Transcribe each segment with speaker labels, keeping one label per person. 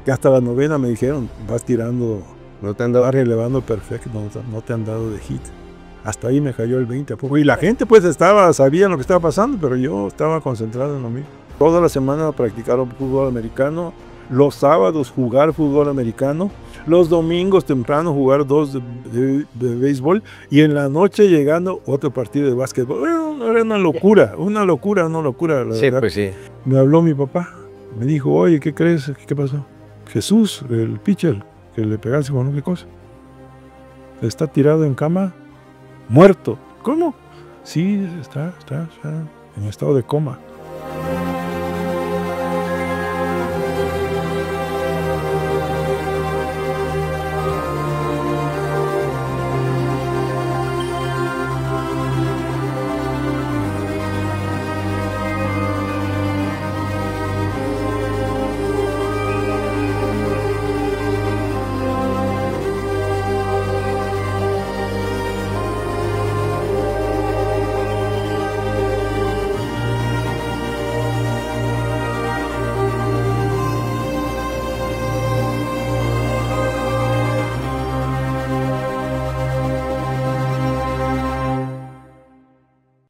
Speaker 1: que hasta la novena me dijeron, vas tirando,
Speaker 2: No te han dado.
Speaker 1: vas relevando perfecto, no te han dado de hit. Hasta ahí me cayó el 20 a poco. Y la gente pues sabía lo que estaba pasando, pero yo estaba concentrado en lo mío. Toda la semana practicaron fútbol americano, los sábados jugar fútbol americano, los domingos temprano jugar dos de béisbol y en la noche llegando otro partido de básquetbol. Bueno, era una locura. La
Speaker 2: Sí,
Speaker 1: verdad.
Speaker 2: pues sí.
Speaker 1: Me habló mi papá, me dijo, oye, ¿qué crees? ¿Qué pasó? Jesús, el pitcher, que le pegaste con no sé qué cosa, está tirado en cama, muerto. ¿Cómo? Sí, está en estado de coma.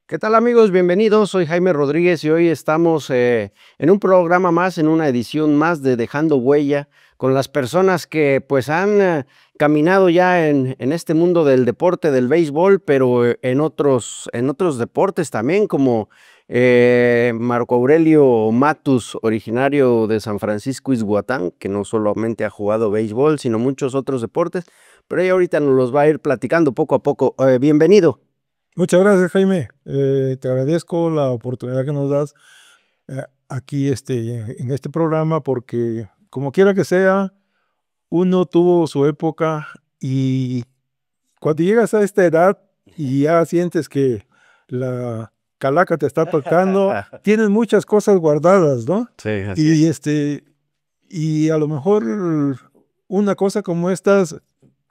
Speaker 2: ¿Qué tal, amigos? Bienvenidos, soy Jaime Rodríguez y hoy estamos en un programa más, en una edición más de Dejando Huella, con las personas que pues han caminado ya en este mundo del deporte, del béisbol, pero en otros deportes también, como Marco Aurelio Matus, originario de San Francisco Izhuatán, que no solamente ha jugado béisbol, sino muchos otros deportes, pero ella ahorita nos los va a ir platicando poco a poco. Bienvenido.
Speaker 1: Muchas gracias, Jaime. Te agradezco la oportunidad que nos das aquí en este programa porque, como quiera que sea, uno tuvo su época y cuando llegas a esta edad y ya sientes que la calaca te está tocando, tienes muchas cosas guardadas, ¿no?
Speaker 2: Sí, así
Speaker 1: Y, y a lo mejor una cosa como estas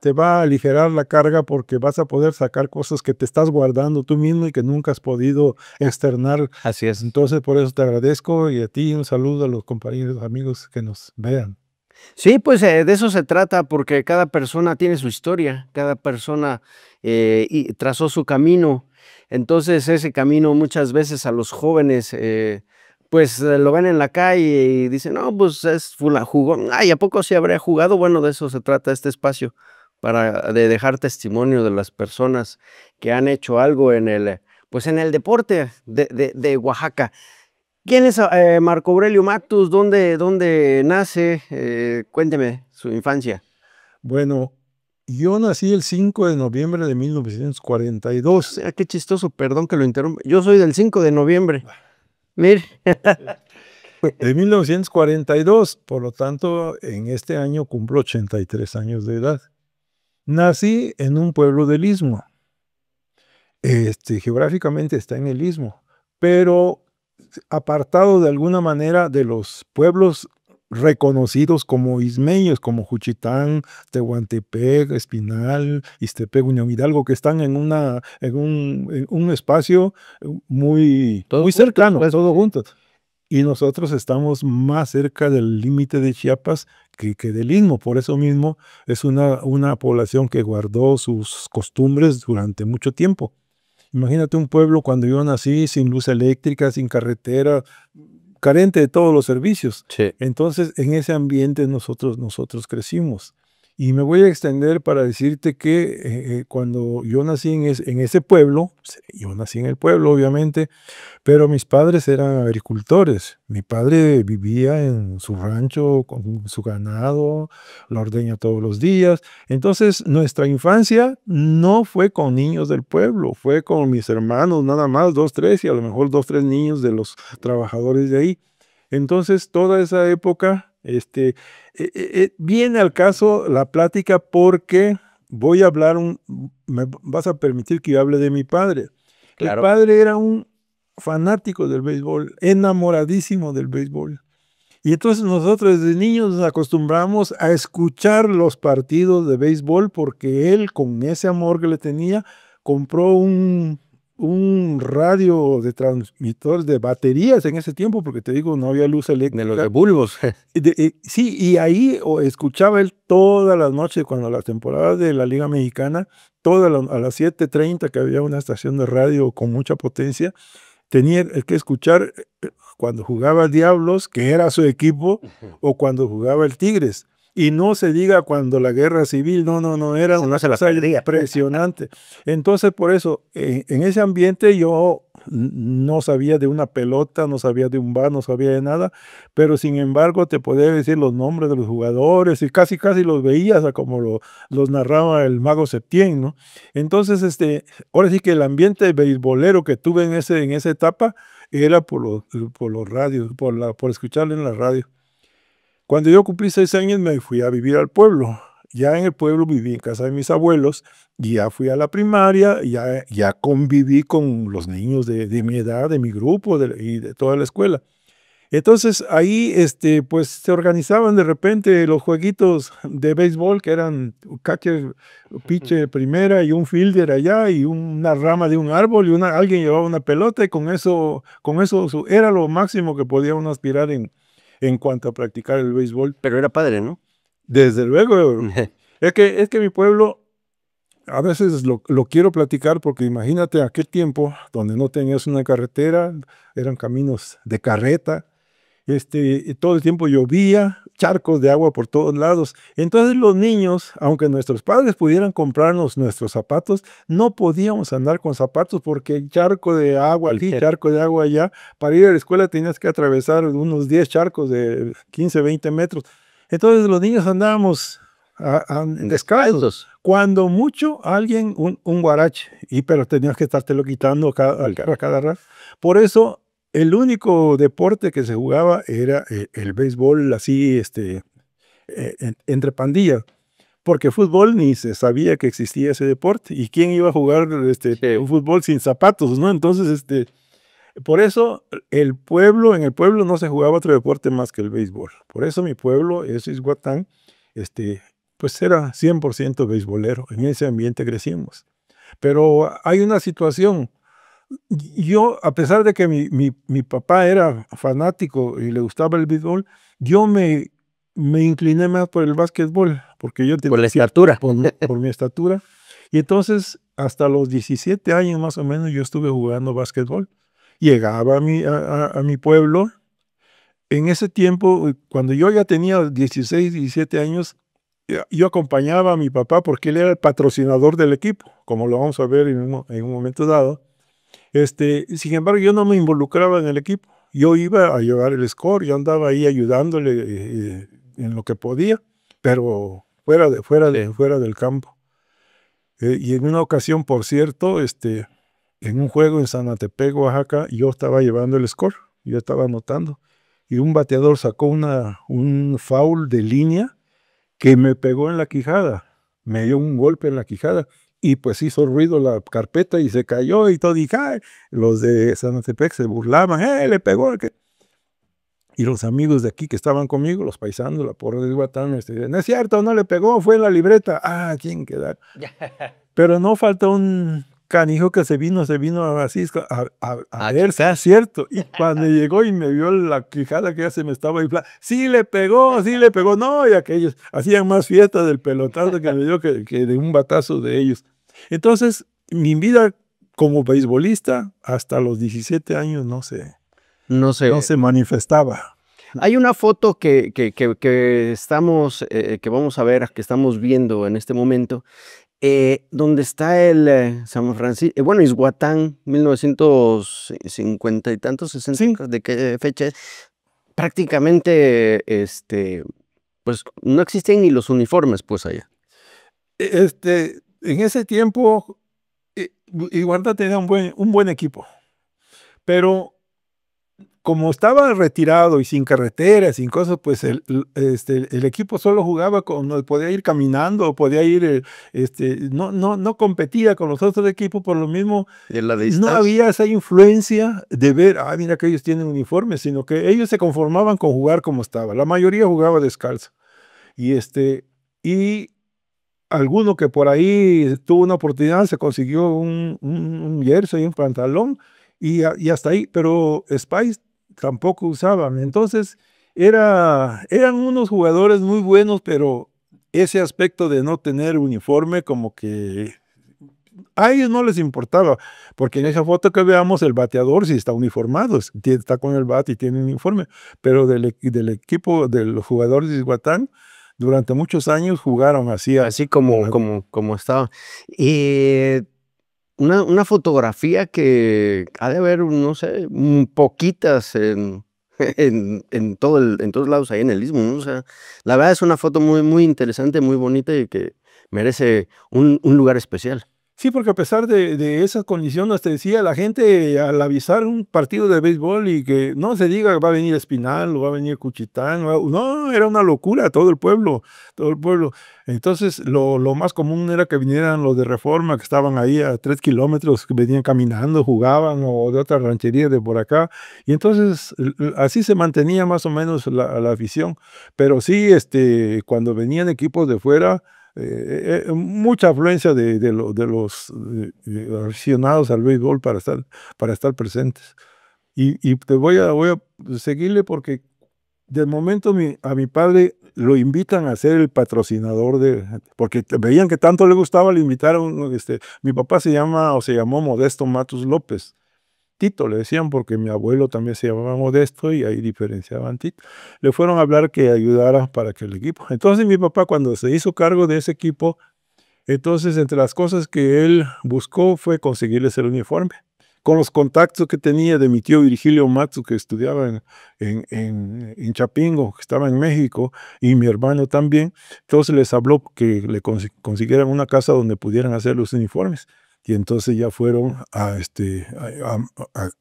Speaker 1: te va a aligerar la carga porque vas a poder sacar cosas que te estás guardando tú mismo y que nunca has podido externar.
Speaker 2: Así es.
Speaker 1: Entonces, por eso te agradezco y a ti un saludo a los compañeros, amigos que nos vean.
Speaker 2: Sí, pues de eso se trata, porque cada persona tiene su historia, cada persona y trazó su camino. Entonces, ese camino muchas veces a los jóvenes, pues lo ven en la calle y dicen, no, pues es jugó. Ay, ¿a poco sí habría jugado? Bueno, de eso se trata este espacio, de dejar testimonio de las personas que han hecho algo en pues en el deporte de Oaxaca. ¿Quién es Marco Aurelio Matus? ¿Dónde nace? Cuénteme su infancia.
Speaker 1: Bueno, yo nací el 5 de noviembre de 1942.
Speaker 2: Qué chistoso, perdón que lo interrumpa. Yo soy del 5 de noviembre. Mire.
Speaker 1: De 1942, por lo tanto, en este año cumplo 83 años de edad. Nací en un pueblo del Istmo. Geográficamente está en el Istmo, pero apartado de alguna manera de los pueblos reconocidos como ismeños, como Juchitán, Tehuantepec, Espinal, Ixtepec, Unión Hidalgo, que están en un espacio muy cercano,
Speaker 2: Pues,
Speaker 1: todos juntos. Y nosotros estamos más cerca del límite de Chiapas que del Istmo. Por eso mismo es una población que guardó sus costumbres durante mucho tiempo. Imagínate un pueblo cuando yo nací sin luz eléctrica, sin carretera, carente de todos los servicios.
Speaker 2: sí.
Speaker 1: Entonces, en ese ambiente nosotros crecimos. Y me voy a extender para decirte que cuando yo nací en ese pueblo, yo nací en el pueblo, obviamente, pero mis padres eran agricultores. Mi padre vivía en su rancho con su ganado, la ordeña todos los días. Entonces, nuestra infancia no fue con niños del pueblo, fue con mis hermanos, nada más, dos, tres, y a lo mejor dos, tres niños de los trabajadores de ahí. Entonces, toda esa época, viene al caso la plática porque voy a hablar, me vas a permitir que yo hable de mi padre. Mi
Speaker 2: Claro.
Speaker 1: padre era un fanático del béisbol, enamoradísimo del béisbol. Y entonces nosotros desde niños nos acostumbramos a escuchar los partidos de béisbol porque él, con ese amor que le tenía, compró un radio de transmisores de baterías en ese tiempo, porque te digo, no había luz
Speaker 2: De los de
Speaker 1: eléctrica.
Speaker 2: bulbos.
Speaker 1: Sí, y ahí escuchaba él todas las noches, cuando las temporadas de la Liga Mexicana, a las 7:30, que había una estación de radio con mucha potencia, tenía que escuchar cuando jugaba Diablos, que era su equipo, o cuando jugaba el Tigres. Y no se diga cuando la guerra civil, no, era
Speaker 2: Eso no
Speaker 1: una
Speaker 2: se la
Speaker 1: cosa
Speaker 2: perdía.
Speaker 1: impresionante. Entonces, por eso, en ese ambiente yo no sabía de una pelota, no sabía de un bar, no sabía de nada, pero sin embargo te podía decir los nombres de los jugadores y casi los veías como los narraba el Mago Septién, ¿no? Entonces, ahora sí que el ambiente beisbolero que tuve en esa etapa era por los radios, por escucharlo en la radio. Cuando yo cumplí 6 años me fui a vivir al pueblo. Ya en el pueblo viví en casa de mis abuelos, y ya fui a la primaria, ya conviví con los niños de mi edad, de mi grupo y de toda la escuela. Entonces ahí pues se organizaban de repente los jueguitos de béisbol, que eran catcher, pitcher primera y un fielder allá y una rama de un árbol y alguien llevaba una pelota, y con eso era lo máximo que podía uno aspirar en cuanto a practicar el béisbol.
Speaker 2: Pero era padre, ¿no?
Speaker 1: Desde luego, es que mi pueblo a veces lo quiero platicar, porque imagínate aquel tiempo donde no tenías una carretera, eran caminos de carreta, y todo el tiempo llovía, charcos de agua por todos lados. Entonces los niños, aunque nuestros padres pudieran comprarnos nuestros zapatos, no podíamos andar con zapatos porque el charco de agua aquí, charco de agua allá. Para ir a la escuela tenías que atravesar unos 10 charcos de 15, 20 metros. Entonces los niños andábamos descalzos. Cuando mucho, alguien, un guarache, pero tenías que estártelo quitando a cada rato. Por eso, el único deporte que se jugaba era el béisbol, así, entre pandillas, porque fútbol ni se sabía que existía ese deporte. ¿Y quién iba a jugar un fútbol sin zapatos, no? Entonces, por eso en el pueblo no se jugaba otro deporte más que el béisbol. Por eso mi pueblo, Ixhuatán, pues era 100% beisbolero. En ese ambiente crecimos. Pero hay una situación. Yo, a pesar de que mi papá era fanático y le gustaba el béisbol, yo me incliné más por el básquetbol, porque yo
Speaker 2: por la estatura.
Speaker 1: Por mi estatura. Y entonces, hasta los 17 años más o menos, yo estuve jugando básquetbol. Llegaba a mi pueblo. En ese tiempo, cuando yo ya tenía 16, 17 años, yo acompañaba a mi papá porque él era el patrocinador del equipo, como lo vamos a ver en un momento dado. Sin embargo, yo no me involucraba en el equipo. Yo iba a llevar el score, yo andaba ahí ayudándole en lo que podía, pero fuera del campo. Y en una ocasión, por cierto, en un juego en Zanatepec, Oaxaca, yo estaba llevando el score, yo estaba anotando, y un bateador sacó un foul de línea que me pegó en la quijada, me dio un golpe en la quijada, y pues hizo ruido la carpeta y se cayó y todo, y ¡ay! Los de Zanatepec se burlaban, le pegó. Y los amigos de aquí que estaban conmigo, los paisanos, la porra de Ixhuatán, no es cierto, no le pegó, fue en la libreta. ¿Quién queda? Pero no faltó un canijo que se vino así a ver si es cierto. Y cuando llegó y me vio la quijada que ya se me estaba inflando, sí le pegó, no, y aquellos hacían más fiesta del pelotazo que me dio que de un batazo de ellos. Entonces, mi vida como beisbolista hasta los 17 años no se manifestaba.
Speaker 2: Hay una foto que vamos a ver, que estamos viendo en este momento, donde está el San Francisco, Ixhuatán, 1950 y tantos, 60, ¿de qué fecha es? Prácticamente, pues no existían ni los uniformes, pues allá.
Speaker 1: En ese tiempo, Ixhuatán tenía un buen equipo, pero como estaba retirado y sin carreteras, sin cosas, pues el equipo solo jugaba podía ir caminando, podía ir, no competía con los otros equipos, por lo mismo no había esa influencia de ver, mira que ellos tienen uniformes, sino que ellos se conformaban con jugar como estaba. La mayoría jugaba descalzo. Y alguno que por ahí tuvo una oportunidad, se consiguió un jersey, un pantalón, y hasta ahí, pero Spice tampoco usaban. Entonces, eran unos jugadores muy buenos, pero ese aspecto de no tener uniforme como que a ellos no les importaba, porque en esa foto que veamos el bateador sí está uniformado, está con el bate y tiene un uniforme, pero del equipo de los jugadores de Ixhuatán, durante muchos años jugaron así.
Speaker 2: Así como estaba. Y una fotografía que ha de haber, no sé, poquitas en en todos lados ahí en el Istmo, ¿no? O sea, la verdad es una foto muy, muy interesante, muy bonita y que merece un lugar especial.
Speaker 1: Sí, porque a pesar de esas condiciones, te decía, la gente al avisar un partido de béisbol y que no se diga va a venir Espinal o va a venir Cuchitán, no, era una locura, todo el pueblo, todo el pueblo. Entonces, lo más común era que vinieran los de Reforma, que estaban ahí a 3 kilómetros, que venían caminando, jugaban, o de otras rancherías de por acá. Y entonces, así se mantenía más o menos la afición. Pero sí, cuando venían equipos de fuera, mucha afluencia de los aficionados al béisbol para estar presentes. Y te voy a seguirle porque de momento a mi padre lo invitan a ser el patrocinador porque veían que tanto le gustaba, le invitaron, mi papá se llama o se llamó Modesto Matus López. Tito le decían porque mi abuelo también se llamaba Modesto y ahí diferenciaban Tito. Le fueron a hablar que ayudara para que el equipo. Entonces mi papá cuando se hizo cargo de ese equipo, entonces entre las cosas que él buscó fue conseguirles el uniforme. Con los contactos que tenía de mi tío Virgilio Matsu, que estudiaba en Chapingo, que estaba en México, y mi hermano también, entonces les habló que le consiguieran una casa donde pudieran hacer los uniformes. Y entonces ya fueron a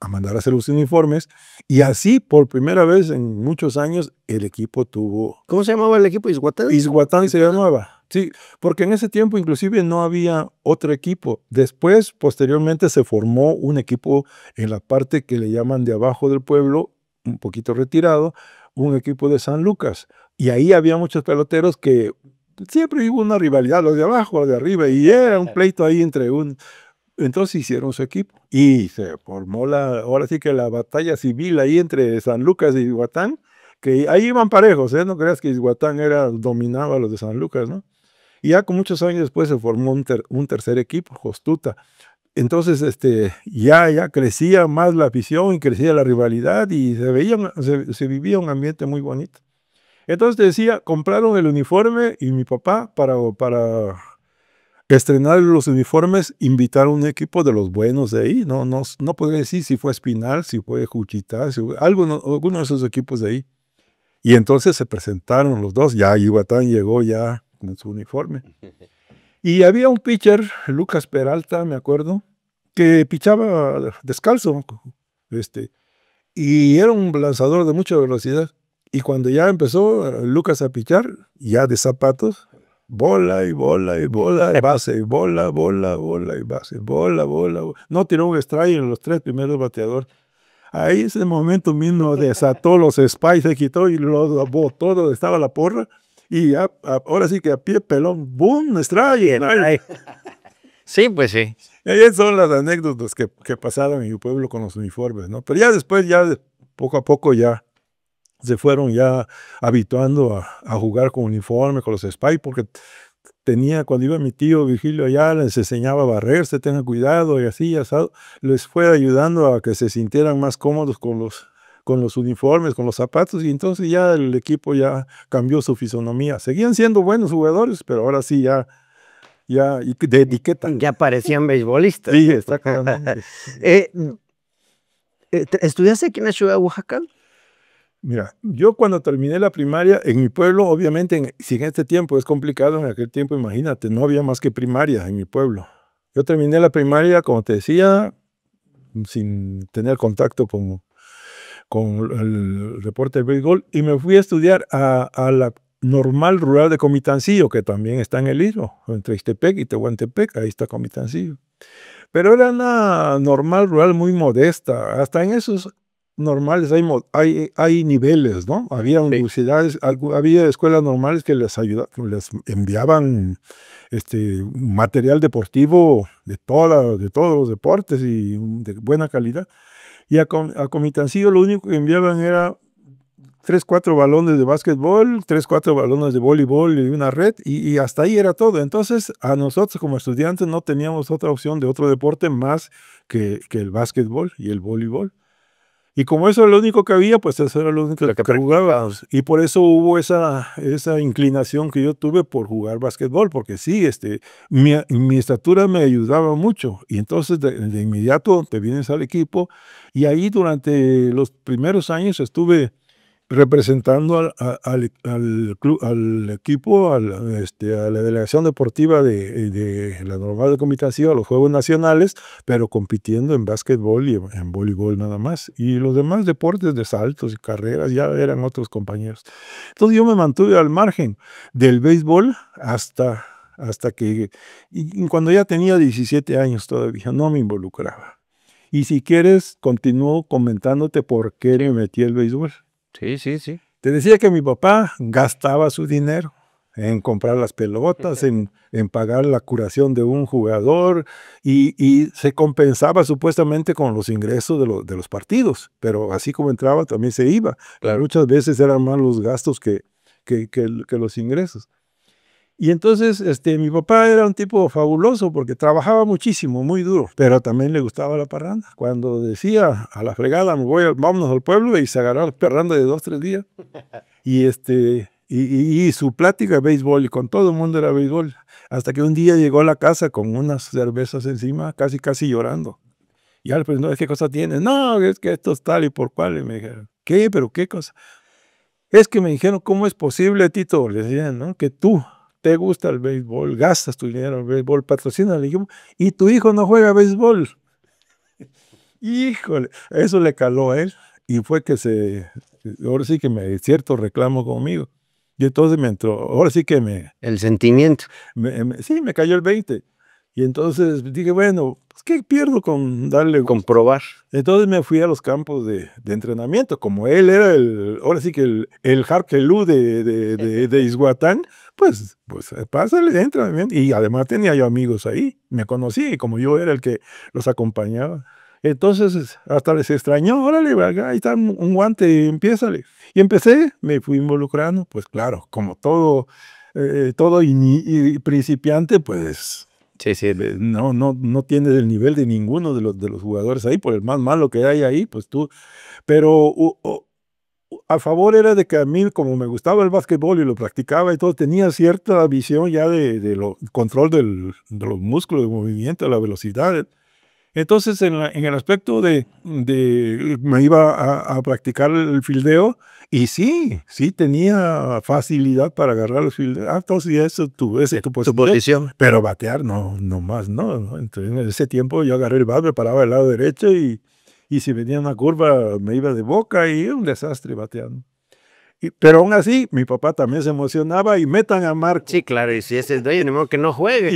Speaker 1: mandar a hacer los uniformes. Y así, por primera vez en muchos años, el equipo tuvo...
Speaker 2: ¿Cómo se llamaba el equipo? ¿Ixhuatán?
Speaker 1: Ixhuatán se llamaba. Sí, porque en ese tiempo inclusive no había otro equipo. Después, posteriormente, se formó un equipo en la parte que le llaman de abajo del pueblo, un poquito retirado, un equipo de San Lucas. Y ahí había muchos peloteros que siempre hubo una rivalidad, los de abajo, los de arriba, y era un pleito ahí entre un... Entonces hicieron su equipo y se formó ahora sí que la batalla civil ahí entre San Lucas y Ixhuatán, que ahí iban parejos, ¿eh? No creas que Ixhuatán dominaba a los de San Lucas, ¿no? Y ya con muchos años después se formó un tercer equipo, Jostuta. Entonces, ya crecía más la afición y crecía la rivalidad y se vivía un ambiente muy bonito. Entonces te decía, compraron el uniforme y mi papá para estrenar los uniformes, invitaron un equipo de los buenos de ahí. No podría decir si fue Espinal, si fue Juchitá, alguno de esos equipos de ahí. Y entonces se presentaron los dos, ya Ixhuatán llegó ya con su uniforme. Y había un pitcher, Lucas Peralta, me acuerdo, que pichaba descalzo, y era un lanzador de mucha velocidad. Y cuando ya empezó Lucas a pichar, ya de zapatos, bola y bola y bola, y base, y bola, bola, bola y base, bola, bola. No tiró un strike en los 3 primeros bateadores. Ahí ese momento mismo desató los spies, se quitó y lo botó donde estaba la porra. Y ahora sí que a pie pelón, ¡boom! Strike.
Speaker 2: Sí, pues sí.
Speaker 1: Esas son las anécdotas que pasaron en mi pueblo con los uniformes, ¿no? Pero ya después, poco a poco ya se fueron ya habituando a jugar con uniforme, con los spies, porque cuando iba mi tío Virgilio allá, les enseñaba a barrerse, tengan cuidado y así, asado. Les fue ayudando a que se sintieran más cómodos con los uniformes, con los zapatos, y entonces ya el equipo ya cambió su fisonomía. Seguían siendo buenos jugadores, pero ahora sí ya de etiqueta.
Speaker 2: Ya parecían beisbolistas.
Speaker 1: Sí, exactamente.
Speaker 2: ¿Estudiaste aquí en la ciudad de Oaxaca?
Speaker 1: Mira, yo cuando terminé la primaria, en mi pueblo, obviamente, si en este tiempo es complicado, en aquel tiempo, imagínate, no había más que primaria en mi pueblo. Yo terminé la primaria, como te decía, sin tener contacto con el reporte de béisbol, y me fui a estudiar a la Normal Rural de Comitancillo, que también está en el Istmo, entre Ixtepec y Tehuantepec, ahí está Comitancillo. Pero era una normal rural muy modesta, hasta en esos normales hay niveles, ¿no? Había
Speaker 2: Sí.
Speaker 1: universidades, había escuelas normales que que les enviaban material deportivo de todos los deportes y de buena calidad. Y a Comitancillo lo único que enviaban era 3, 4 balones de básquetbol, 3, 4 balones de voleibol y una red, y hasta ahí era todo. Entonces, a nosotros como estudiantes no teníamos otra opción de otro deporte más que el básquetbol y el voleibol. Y como eso era lo único que había, pues eso era lo único
Speaker 2: Lo que
Speaker 1: que jugábamos. Y por eso hubo esa inclinación que yo tuve por jugar básquetbol, porque sí, mi estatura me ayudaba mucho. Y entonces de inmediato te vienes al equipo, y ahí durante los primeros años estuve representando al club, al equipo, a la delegación deportiva de la Normal de Comitancillo, a los Juegos Nacionales, pero compitiendo en básquetbol y en voleibol nada más. Y los demás deportes de saltos y carreras ya eran otros compañeros. Entonces yo me mantuve al margen del béisbol hasta que, y cuando ya tenía 17 años todavía, no me involucraba. Y si quieres, continúo comentándote por qué me metí al béisbol.
Speaker 2: Sí, sí, sí.
Speaker 1: Te decía que mi papá gastaba su dinero en comprar las pelotas, en pagar la curación de un jugador, y se compensaba supuestamente con los ingresos de los partidos, pero así como entraba también se iba.
Speaker 2: Claro.
Speaker 1: Muchas veces eran más los gastos que los ingresos. Y entonces mi papá era un tipo fabuloso porque trabajaba muchísimo, muy duro, pero también le gustaba la parranda. Cuando decía a la fregada, vámonos al pueblo, y se agarraba la parranda de 2, 3 días. Y, y su plática de béisbol, y con todo el mundo era béisbol. Hasta que un día llegó a la casa con unas cervezas encima, casi, casi llorando. Y ya le pregunté, ¿qué cosa tienes? No, es que esto es tal y por cual. Y me dijeron, ¿qué? ¿Pero qué cosa? Es que me dijeron, ¿cómo es posible, Tito? Le decían, ¿no? Que tú te gusta el béisbol, gastas tu dinero en el béisbol, patrocinas al equipo, y tu hijo no juega béisbol. Híjole, eso le caló a él, y fue que ahora sí que me cierto reclamo conmigo. Y entonces me entró, ahora sí que
Speaker 2: El sentimiento.
Speaker 1: sí, me cayó el 20. Y entonces dije, bueno, pues, ¿qué pierdo con darle gusto?
Speaker 2: Comprobar.
Speaker 1: Entonces me fui a los campos de entrenamiento. Como él era ahora sí que el Harkelú de Izhuatán, pues pásale, entra. Y además tenía yo amigos ahí, me conocí, y como yo era el que los acompañaba. Entonces hasta les extrañó, órale, ahí está un guante, empiézale. Y empecé, me fui involucrando, pues claro, como todo y principiante, pues
Speaker 2: Sí, sí.
Speaker 1: no tienes el nivel de ninguno de los jugadores ahí, por el más malo que hay ahí, pues tú. Pero a favor era de que a mí, como me gustaba el básquetbol y lo practicaba y todo, tenía cierta visión ya de control de los músculos, de movimiento, de la velocidad. Entonces, en el aspecto me iba a practicar el fildeo, y sí tenía facilidad para agarrar el fildeo. Entonces ya esa es tu
Speaker 2: Tu
Speaker 1: posición.
Speaker 2: posición.
Speaker 1: Pero batear no más, no. Entonces, en ese tiempo yo agarré el bat, me paraba del lado derecho, y si venía una curva me iba de boca, y era un desastre bateando. Pero aún así, mi papá también se emocionaba, y metan a Marco.
Speaker 2: Sí, claro, y si ese es dueño, ni modo que no juegue.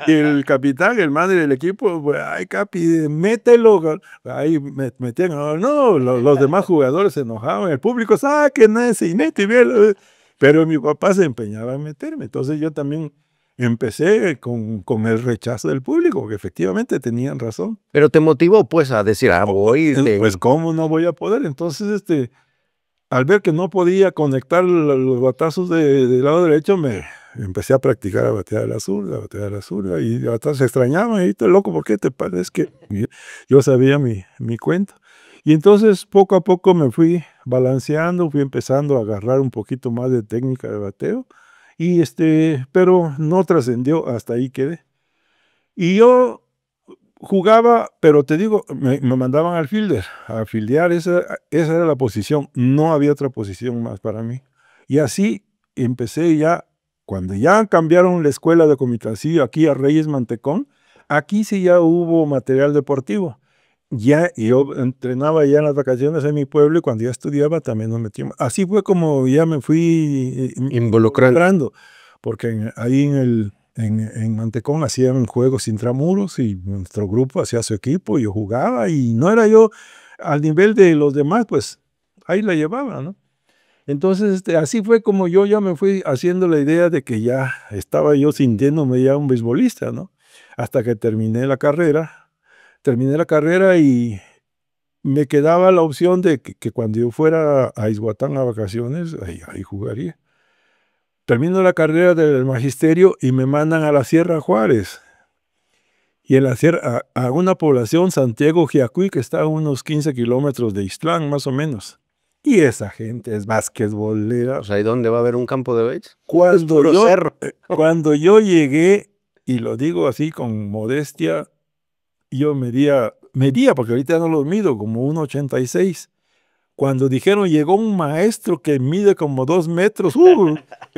Speaker 1: Y el capitán, el madre del equipo, pues, ay, capi, mételo. Ahí metían, no, los demás jugadores se enojaban, el público, saquen ese y mete, velo. Pero mi papá se empeñaba en meterme. Entonces yo también empecé con el rechazo del público, que efectivamente tenían razón.
Speaker 2: Pero te motivó, pues, a decir, voy.
Speaker 1: Pues, ¿cómo no voy a poder? Entonces, al ver que no podía conectar los batazos del lado derecho, me empecé a practicar a batear a la zurda, y hasta se extrañaba, y estoy loco, ¿por qué te parece que yo sabía mi cuento? Y entonces poco a poco me fui balanceando, fui empezando a agarrar un poquito más de técnica de bateo, pero no trascendió, hasta ahí quedé. Y yo jugaba, pero te digo, me mandaban al fielder, a fildear, esa era la posición, no había otra posición más para mí. Y así empecé ya, cuando ya cambiaron la escuela de Comitancillo aquí a Reyes Mantecón, aquí sí ya hubo material deportivo. Ya yo entrenaba ya en las vacaciones en mi pueblo, y cuando ya estudiaba también nos metíamos. Así fue como ya me fui involucrando, porque ahí en Mantecón hacían juegos intramuros, y nuestro grupo hacía su equipo, y yo jugaba, y no era yo al nivel de los demás, pues ahí la llevaba, ¿no? Entonces, así fue como yo ya me fui haciendo la idea de que ya estaba yo sintiéndome ya un beisbolista, ¿no? Hasta que terminé la carrera y me quedaba la opción de que cuando yo fuera a Ixhuatán a vacaciones, ahí jugaría. Termino la carrera del magisterio y me mandan a la Sierra Juárez. Y en la sierra, a una población, Santiago Jiacuí, que está a unos 15 kilómetros de Ixtlán, más o menos. Y esa gente es basquetbolera.
Speaker 2: O sea, ¿y dónde va a haber un campo de béis?
Speaker 1: Cuando yo llegué, y lo digo así con modestia, yo medía, porque ahorita no lo mido, como 1,86. Cuando dijeron llegó un maestro que mide como 2 metros,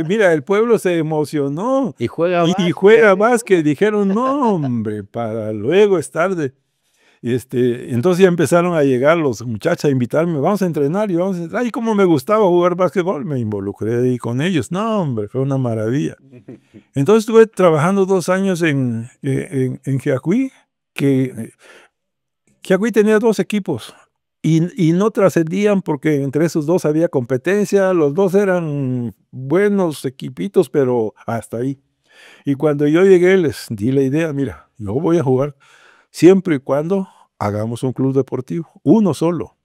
Speaker 1: mira, el pueblo se emocionó.
Speaker 2: Y juega
Speaker 1: Y juega básquet. Dijeron, no, hombre, para luego es tarde. Entonces ya empezaron a llegar los muchachos a invitarme, vamos a entrenar, y vamos a entrenar. Y como me gustaba jugar básquetbol, me involucré ahí con ellos. No, hombre, fue una maravilla. Entonces estuve trabajando 2 años en Jiacuí, que Jiacuí tenía 2 equipos. Y no trascendían porque entre esos 2 había competencia, los 2 eran buenos equipitos, pero hasta ahí. Y cuando yo llegué les di la idea, mira, yo voy a jugar siempre y cuando hagamos un club deportivo, uno solo.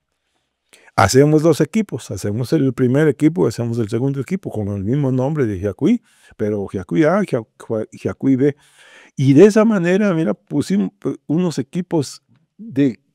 Speaker 1: Hacemos 2 equipos, hacemos el primer equipo, hacemos el segundo equipo con el mismo nombre de Jiacuí, pero Jiacuí A, Jiacuí B. Y de esa manera, mira, pusimos unos equipos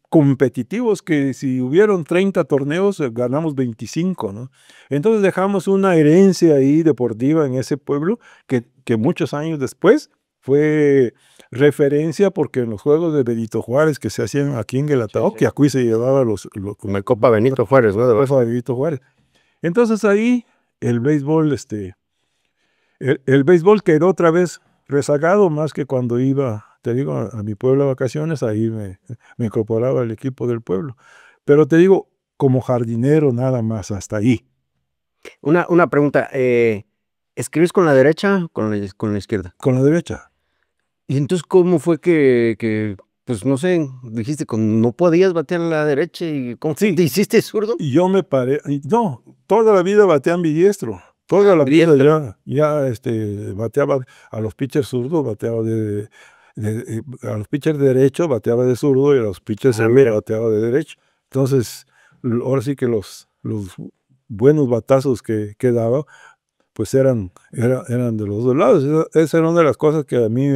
Speaker 1: competitivos que si hubieron 30 torneos, ganamos 25, ¿no? Entonces dejamos una herencia ahí deportiva en ese pueblo que muchos años después fue referencia porque en los juegos de Benito Juárez que se hacían aquí en Guelatao, que aquí se llevaba
Speaker 2: la Copa Benito Juárez, ¿no?
Speaker 1: Copa Benito Juárez. Entonces ahí el béisbol, el béisbol quedó otra vez rezagado, más que cuando iba, te digo, a mi pueblo a vacaciones, ahí me incorporaba al equipo del pueblo. Pero te digo, como jardinero nada más, hasta ahí.
Speaker 2: Una pregunta, ¿escribes con la derecha o con la izquierda?
Speaker 1: Con la derecha.
Speaker 2: ¿Y entonces cómo fue que pues no sé, dijiste que no podías batear a la derecha y cómo te hiciste zurdo?
Speaker 1: Y yo me paré, no, toda la vida bateé ambidiestro. Toda la vida ya bateaba a los pitchers zurdos, bateaba a los pitchers derechos, bateaba de zurdo, y a los pitchers bateaba de derecho. Entonces, ahora sí que los buenos batazos que daba, pues eran de los 2 lados. Esa era una de las cosas que a mí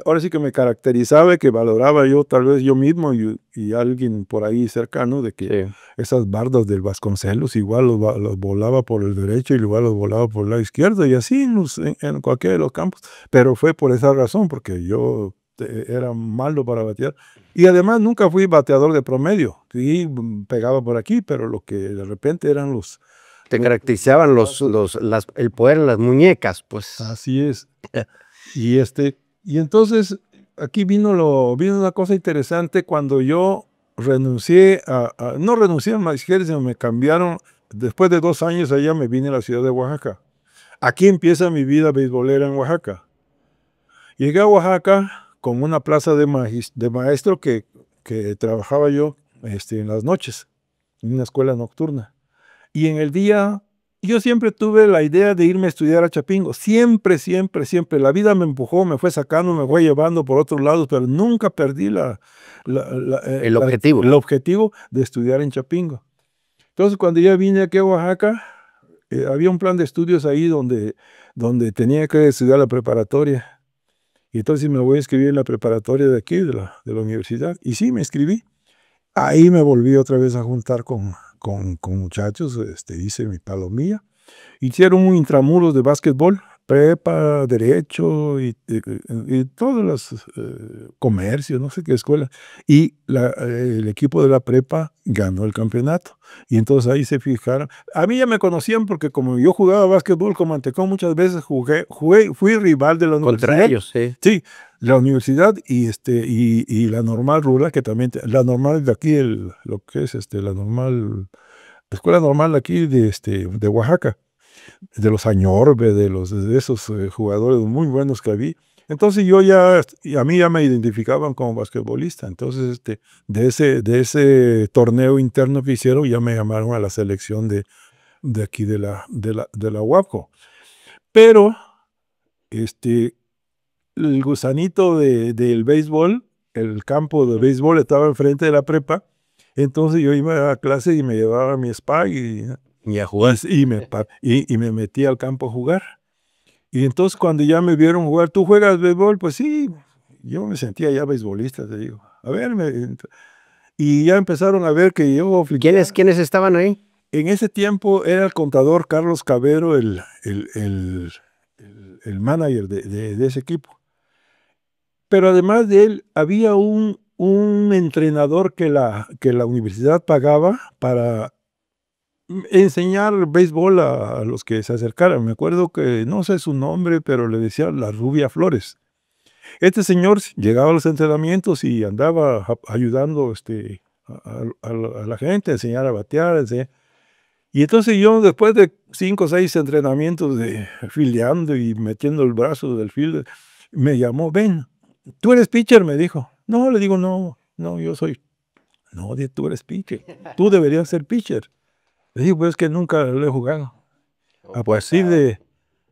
Speaker 1: ahora sí que me caracterizaba y que valoraba yo, tal vez yo mismo y alguien por ahí cercano, de que esas bardas del Vasconcelos igual los volaba por el derecho y igual los volaba por el lado izquierdo, y así en cualquiera de los campos. Pero fue por esa razón, porque yo era malo para batear. Y además nunca fui bateador de promedio. Sí, pegaba por aquí, pero lo que de repente eran los...
Speaker 2: Te caracterizaban el poder en las muñecas, pues.
Speaker 1: Así es. Y entonces aquí vino una cosa interesante cuando yo renuncié no renuncié al magisterio, sino me cambiaron. Después de 2 años allá me vine a la ciudad de Oaxaca. Aquí empieza mi vida beisbolera en Oaxaca. Llegué a Oaxaca con una plaza de maestro que trabajaba yo en las noches, en una escuela nocturna. Y en el día, yo siempre tuve la idea de irme a estudiar a Chapingo. Siempre, siempre, siempre. La vida me empujó, me fue sacando, me fue llevando por otros lados, pero nunca perdí
Speaker 2: el
Speaker 1: objetivo de estudiar en Chapingo. Entonces, cuando ya vine aquí a Oaxaca, había un plan de estudios ahí donde tenía que estudiar la preparatoria. Y entonces me voy a inscribir en la preparatoria de aquí, de la universidad. Y sí, me inscribí. Ahí me volví otra vez a juntar con muchachos, hice mi palomilla. Hicieron un intramuros de básquetbol, prepa, derecho y todos los comercios, no sé qué escuela. Y el equipo de la prepa ganó el campeonato. Y entonces ahí se fijaron. A mí ya me conocían porque como yo jugaba básquetbol con Mantecón, muchas veces fui rival de la universidad.
Speaker 2: Contra ellos, sí.
Speaker 1: Sí, la universidad y la normal rural, que también, la normal de aquí, lo que es la escuela normal de aquí de Oaxaca, de los Añorbe, de esos jugadores muy buenos que había. Entonces yo ya, y a mí ya me identificaban como basquetbolista. Entonces, de ese torneo interno que hicieron, ya me llamaron a la selección de aquí de la UAPCO. Pero, este, el gusanito del béisbol, el campo de béisbol estaba enfrente de la prepa. Entonces yo iba a clase y me llevaba mi spag
Speaker 2: Y a jugar.
Speaker 1: y me metía al campo a jugar. Y entonces cuando ya me vieron jugar, ¿tú juegas béisbol? Pues sí, yo me sentía ya beisbolista, te digo. A ver, y ya empezaron a ver que yo
Speaker 2: ¿Quiénes estaban ahí?
Speaker 1: en ese tiempo era el contador Carlos Cabero, el manager de ese equipo. Pero además de él, había un entrenador que la universidad pagaba para enseñar béisbol a los que se acercaran. Me acuerdo que, no sé su nombre, pero le decían la Rubia Flores. Este señor llegaba a los entrenamientos y andaba ayudando a la gente a enseñar a batear. Y entonces yo, después de 5 o 6 entrenamientos de fildeando y metiendo el brazo del fielder, me llamó, ven, ¿tú eres pitcher? Me dijo. No, le digo, no, yo soy. No, tú eres pitcher. Tú deberías ser pitcher. Le digo, pues es que nunca lo he jugado. A partir de,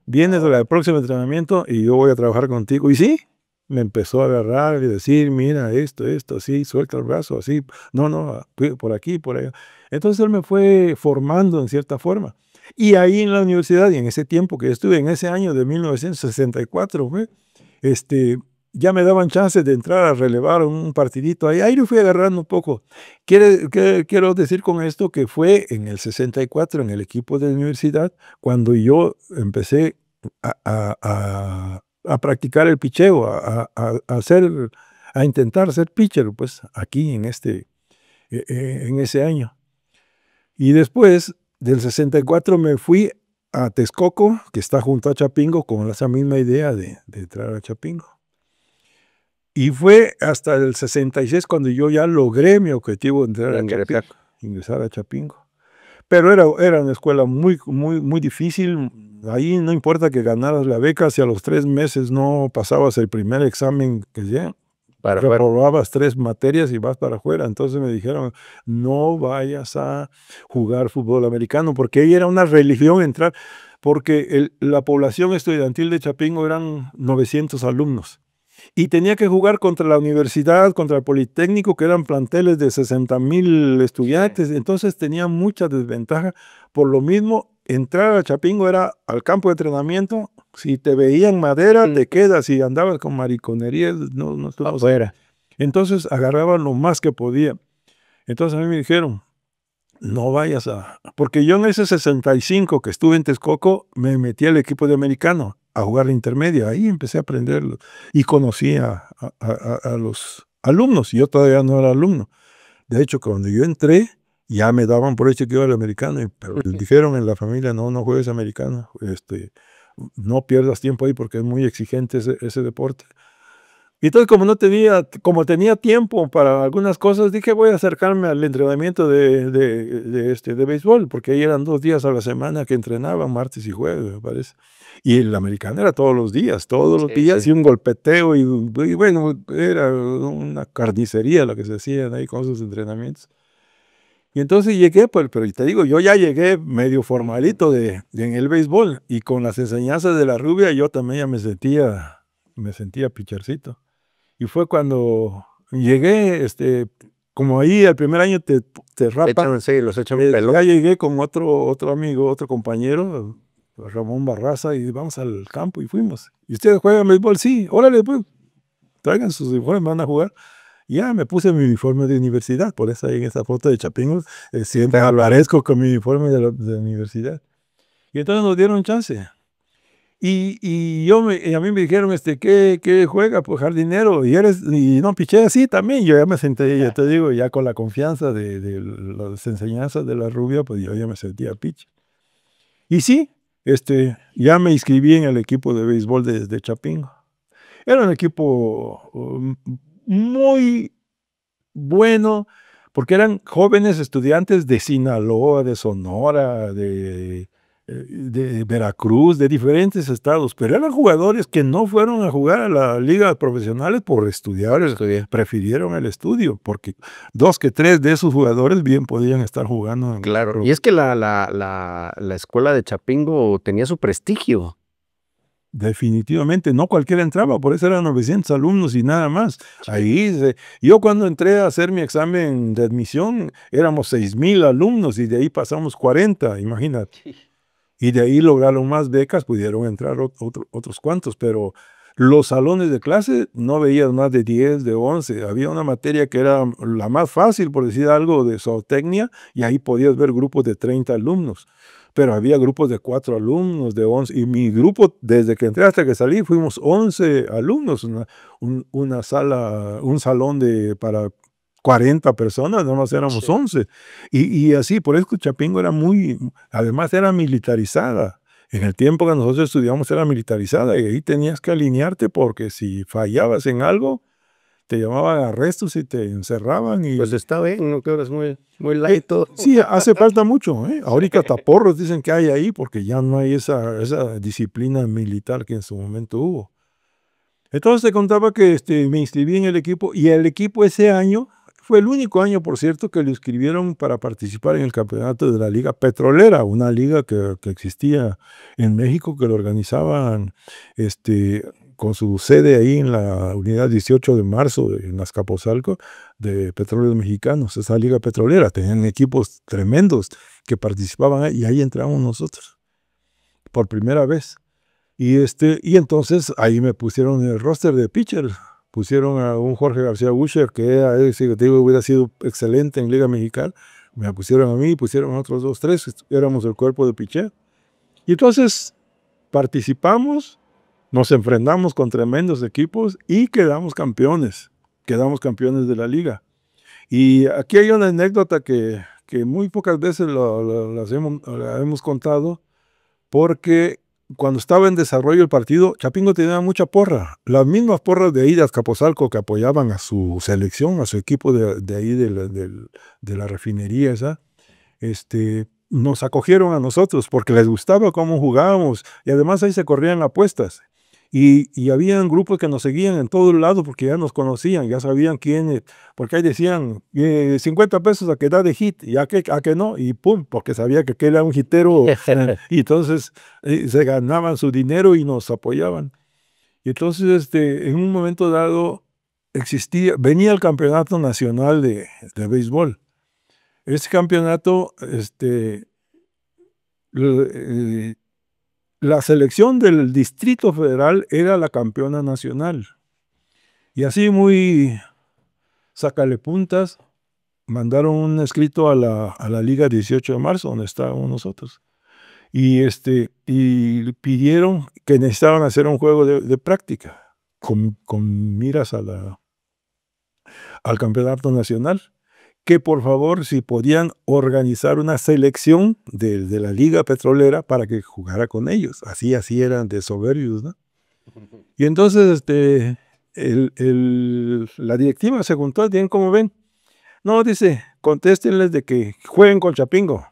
Speaker 1: vienes del próximo entrenamiento y yo voy a trabajar contigo. Y sí, me empezó a agarrar y decir, mira, esto, así, suelta el brazo, así, no, por aquí, por allá. Entonces él me fue formando en cierta forma. Y ahí en la universidad, y en ese tiempo que estuve, en ese año de 1964, ya me daban chances de entrar a relevar un partidito. Ahí lo fui agarrando un poco. Quiero decir con esto que fue en el 64, en el equipo de la universidad, cuando yo empecé a practicar el picheo, a intentar ser pitcher, pues aquí en ese año. Y después del 64 me fui a Texcoco, que está junto a Chapingo, con esa misma idea de entrar a Chapingo. Y fue hasta el 66 cuando yo ya logré mi objetivo de ingresar a Chapingo. Pero era una escuela muy difícil. Ahí no importa que ganaras la beca, si a los 3 meses no pasabas el primer examen que ya reprobabas 3 materias y vas para afuera. Entonces me dijeron, no vayas a jugar fútbol americano, porque ahí era una religión entrar, porque la población estudiantil de Chapingo eran 900 alumnos. Y tenía que jugar contra la universidad, contra el Politécnico, que eran planteles de 60,000 estudiantes. Sí. Entonces tenía mucha desventaja. Por lo mismo, entrar a Chapingo era al campo de entrenamiento. Si te veían madera, te quedas. Si andabas con mariconerías, no
Speaker 2: Afuera.
Speaker 1: Entonces agarraban lo más que podía. Entonces a mí me dijeron, no vayas a... Porque yo en ese 65 que estuve en Texcoco, me metí al equipo de americano a jugar la intermedia. Ahí empecé a aprender y conocí a los alumnos. Yo todavía no era alumno. De hecho, cuando yo entré, ya me daban por hecho que iba al americano, pero dijeron en la familia, no juegues americano, no pierdas tiempo ahí porque es muy exigente ese deporte. Y entonces como tenía tiempo para algunas cosas, dije voy a acercarme al entrenamiento de béisbol, porque ahí eran 2 días a la semana que entrenaban, martes y jueves, me parece. Y el americano era todos los días,
Speaker 2: Sí.
Speaker 1: y un golpeteo, y bueno, era una carnicería lo que se hacían ahí con esos entrenamientos. Y entonces llegué, pero te digo, yo ya llegué medio formalito en el béisbol, y con las enseñanzas de la Rubia yo también ya me sentía pitchercito. Y fue cuando llegué, como ahí el primer año te rapan.
Speaker 2: Sí, los echan pelo.
Speaker 1: Ya llegué con otro amigo, otro compañero, Ramón Barraza, y vamos al campo y fuimos. ¿Y ustedes juegan béisbol? Sí, órale, pues, traigan sus uniformes, van a jugar. Y ya me puse mi uniforme de universidad, por eso ahí en esa foto de Chapingo, siempre aparezco con mi uniforme de universidad. Y entonces nos dieron chance. Y a mí me dijeron, ¿qué juega? Pues jardinero, y no, piché así también, yo ya me senté, ya te digo, ya con la confianza de las enseñanzas de la Rubia, pues yo ya me sentía pitch. Y sí, ya me inscribí en el equipo de béisbol de Chapingo. Era un equipo muy bueno, porque eran jóvenes estudiantes de Sinaloa, de Sonora, de Veracruz, de diferentes estados, pero eran jugadores que no fueron a jugar a la liga profesionales por estudiar, prefirieron el estudio, porque 2 que 3 de esos jugadores bien podían estar jugando.
Speaker 2: Claro, y es que la escuela de Chapingo tenía su prestigio.
Speaker 1: Definitivamente, no cualquiera entraba, por eso eran 900 alumnos y nada más. Ahí, yo cuando entré a hacer mi examen de admisión, éramos 6,000 alumnos y de ahí pasamos 40, imagínate. Y de ahí lograron más becas, pudieron entrar otros cuantos, pero los salones de clase no veías más de 10, de 11. Había una materia que era la más fácil, por decir algo, de zootecnia, y ahí podías ver grupos de 30 alumnos. Pero había grupos de 4 alumnos, de 11, y mi grupo, desde que entré hasta que salí, fuimos 11 alumnos, una sala, un salón para 40 personas, nada más éramos 11. Y así, por eso Chapingo era además era militarizada. En el tiempo que nosotros estudiamos era militarizada y ahí tenías que alinearte porque si fallabas en algo, te llamaban a arrestos y te encerraban.
Speaker 2: Pues está bien, ¿no? Que ahora es muy light todo.
Speaker 1: Sí, hace falta mucho. Ahorita hasta porros dicen que hay ahí porque ya no hay esa disciplina militar que en su momento hubo. Entonces te contaba que me inscribí en el equipo y el equipo ese año fue el único año, por cierto, que lo inscribieron para participar en el campeonato de la Liga Petrolera, una liga que existía en México, que lo organizaban con su sede ahí en la unidad 18 de marzo en Azcapotzalco de Petróleos Mexicanos, esa liga petrolera. Tenían equipos tremendos que participaban ahí, y ahí entramos nosotros por primera vez. Y entonces ahí me pusieron en el roster de pitcher. Pusieron a un Jorge García Usher, que era, te digo, hubiera sido excelente en Liga Mexicana. Me pusieron a mí, pusieron a otros 2, 3, éramos el cuerpo de pitcher. Y entonces participamos, nos enfrentamos con tremendos equipos y quedamos campeones de la liga. Y aquí hay una anécdota que muy pocas veces la hemos contado, porque cuando estaba en desarrollo el partido, Chapingo tenía mucha porra. Las mismas porras de ahí de Azcapotzalco que apoyaban a su selección, a su equipo de ahí de la refinería esa, nos acogieron a nosotros porque les gustaba cómo jugábamos y además ahí se corrían apuestas. Y habían grupos que nos seguían en todo el lado porque ya nos conocían, ya sabían quiénes, porque ahí decían 50 pesos a que da de hit, y a que no, y pum, porque sabía que aquel era un hitero, y entonces se ganaban su dinero y nos apoyaban. Y entonces en un momento dado venía el campeonato nacional de béisbol. Ese campeonato, la selección del Distrito Federal era la campeona nacional. Y así muy sácale puntas, mandaron un escrito a la Liga 18 de marzo, donde estábamos nosotros. Y pidieron que necesitaban hacer un juego de práctica con miras al campeonato nacional. Que por favor, si podían organizar una selección de la Liga Petrolera para que jugara con ellos. Así eran de soberbios, ¿no? Y entonces la directiva se juntó, ¿tienen cómo ven? No, dice, contéstenles de que jueguen con Chapingo.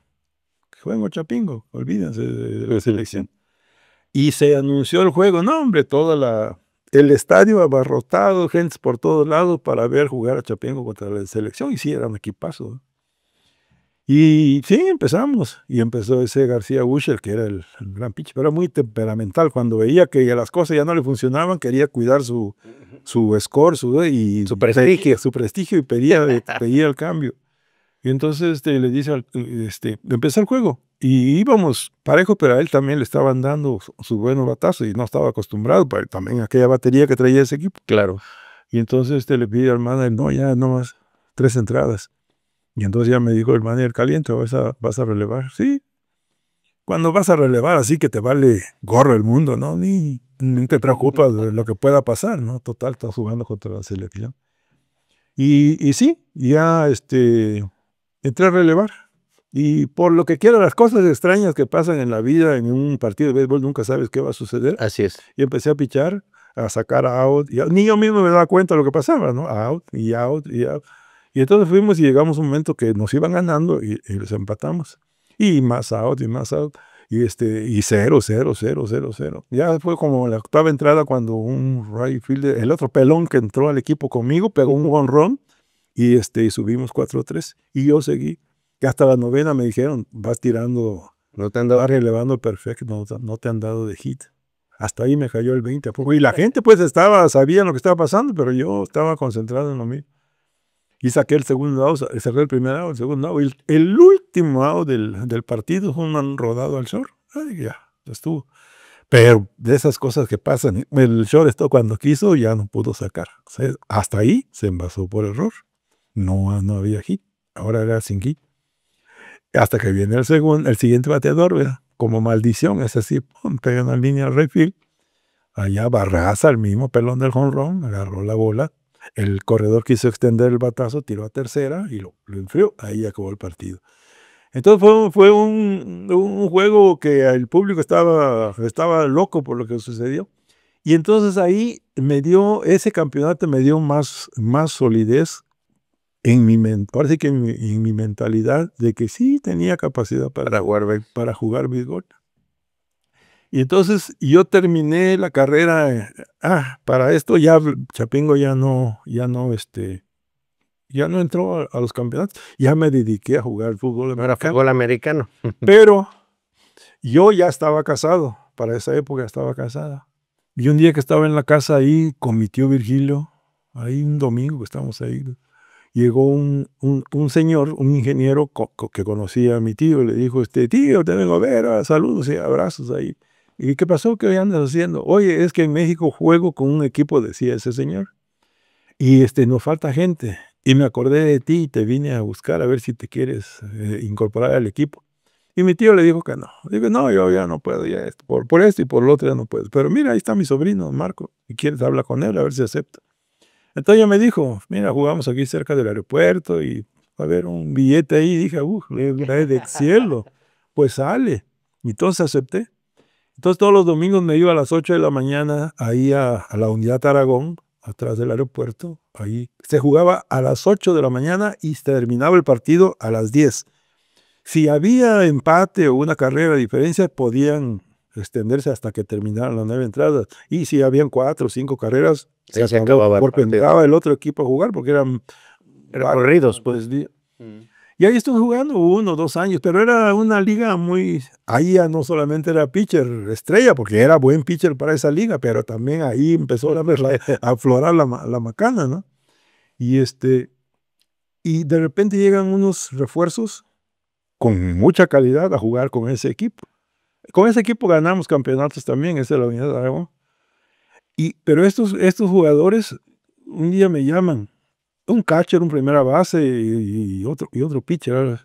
Speaker 1: Que jueguen con Chapingo, olvídense de la selección. Y se anunció el juego, no hombre, el estadio abarrotado, gente por todos lados para ver jugar a Chapingo contra la selección, y sí, era un equipazo. Y sí, empezamos, y empezó ese García Usher, que era el gran pitcher, pero era muy temperamental. Cuando veía que las cosas ya no le funcionaban, quería cuidar su score, su prestigio, y pedía el cambio. Y entonces le dice, empezó el juego, y íbamos parejo, pero a él también le estaban dando su buenos batazos, y no estaba acostumbrado, pero también aquella batería que traía ese equipo.
Speaker 2: Claro.
Speaker 1: Y entonces le pide al manager, no, ya no más, 3 entradas. Y entonces ya me dijo el manager, caliente, ¿vas a relevar? Sí. Cuando vas a relevar así que te vale gorro el mundo, ¿no? Ni te preocupas de lo que pueda pasar, ¿no? Total, estás jugando contra la selección. Y sí, ya entré a relevar. Y por lo que quiera, las cosas extrañas que pasan en la vida, en un partido de béisbol, nunca sabes qué va a suceder.
Speaker 2: Así es.
Speaker 1: Y empecé a pichar, a sacar out. Ni yo mismo me daba cuenta de lo que pasaba, ¿no? Out y out y out. Y entonces fuimos y llegamos a un momento que nos iban ganando y les empatamos. Y más out y más out. y 0-0-0-0-0. Ya fue como la octava entrada cuando un right fielder, el otro pelón que entró al equipo conmigo, pegó un jonrón y subimos 4-3. Y yo seguí. Que hasta la novena me dijeron, vas tirando,
Speaker 2: No te han dado.
Speaker 1: vas relevando perfecto, no te han dado de hit. Hasta ahí me cayó el 20 a poco. Y la gente pues sabía lo que estaba pasando, pero yo estaba concentrado en lo mío. Y saqué el segundo out, saqué el primer out, el segundo out. Y el último out del partido fue un rodado al short. Ay, ya estuvo. Pero de esas cosas que pasan, el short cuando quiso ya no pudo sacar. O sea, hasta ahí se envasó por error. No había hit. Ahora era sin hit. Hasta que viene el siguiente bateador, ¿verdad? Como maldición, es así, pum, pega una línea al right field. Allá Barraza, el mismo pelón del jonrón, agarró la bola. El corredor quiso extender el batazo, tiró a tercera y lo enfrió. Ahí acabó el partido. Entonces fue un juego que el público estaba loco por lo que sucedió. Y entonces ahí ese campeonato me dio más solidez en mi parece que en mi mentalidad de que sí tenía capacidad para jugar béisbol. Y entonces yo terminé la carrera, para esto ya Chapingo ya no entró a los campeonatos, ya me dediqué a jugar fútbol
Speaker 2: No era fútbol americano.
Speaker 1: Pero yo ya estaba casado, para esa época estaba casada. Y un día que estaba en la casa ahí con mi tío Virgilio, ahí un domingo que estábamos ahí, llegó un señor, un ingeniero que conocía a mi tío, le dijo, tío, te vengo a ver, saludos y abrazos ahí. ¿Y qué pasó? ¿Qué andas haciendo? Oye, es que en México juego con un equipo, decía ese señor, y nos falta gente. Y me acordé de ti y te vine a buscar a ver si te quieres incorporar al equipo. Y mi tío le dijo que no. Digo, no, yo ya no puedo, ya por esto y por lo otro ya no puedo. Pero mira, ahí está mi sobrino, Marco, y quieres hablar con él a ver si acepta. Entonces ella me dijo, mira, jugamos aquí cerca del aeropuerto y va a haber un billete ahí. Y dije, es del cielo, pues sale. Y entonces acepté. Entonces todos los domingos me iba a las 8 de la mañana ahí a la Unidad Aragón, atrás del aeropuerto. Ahí se jugaba a las 8 de la mañana y se terminaba el partido a las 10. Si había empate o una carrera de diferencia, podían extenderse hasta que terminaran las 9 entradas. Y si habían 4 o 5 carreras,
Speaker 2: se acababa
Speaker 1: porque entraba el otro equipo a jugar, porque eran
Speaker 2: corridos, pues.
Speaker 1: Y ahí estuve jugando 1 o 2 años, pero era una liga ahí ya no solamente era pitcher estrella, porque era buen pitcher para esa liga, pero también ahí empezó a aflorar la macana, ¿no? Y de repente llegan unos refuerzos con mucha calidad a jugar con ese equipo. Con ese equipo ganamos campeonatos también, esa es la Unidad de Aragón. Pero estos jugadores un día me llaman, un catcher, un primera base y otro pitcher.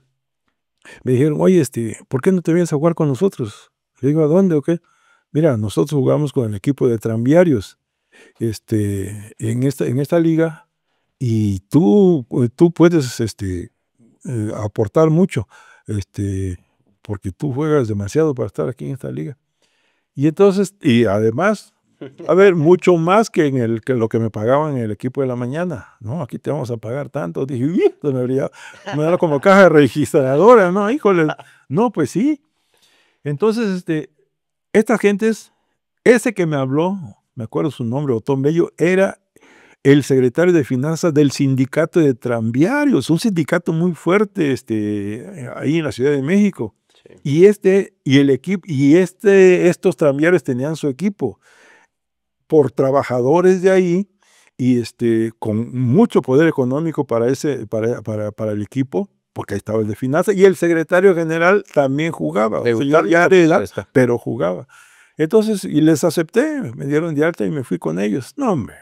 Speaker 1: Me dijeron, oye, ¿por qué no te vienes a jugar con nosotros? Le digo, ¿a dónde o qué? Mira, nosotros jugamos con el equipo de tranviarios en esta liga y tú puedes aportar mucho, porque tú juegas demasiado para estar aquí en esta liga. Y entonces, y además, a ver, mucho más que lo que me pagaban en el equipo de la mañana. No, aquí te vamos a pagar tanto. Dije, me da como caja registradora, ¿no? Híjole, no, pues sí. Entonces, estas gentes, ese que me habló, me acuerdo su nombre, Otón Bello, era el secretario de finanzas del sindicato de tranviarios, un sindicato muy fuerte ahí en la Ciudad de México. Sí. Y el equipo, estos tranviarios tenían su equipo por trabajadores de ahí y con mucho poder económico para el equipo, porque ahí estaba el de finanzas, y el secretario general también jugaba, ya de edad, pero jugaba. Entonces, y les acepté, me dieron de alta y me fui con ellos. No, hombre.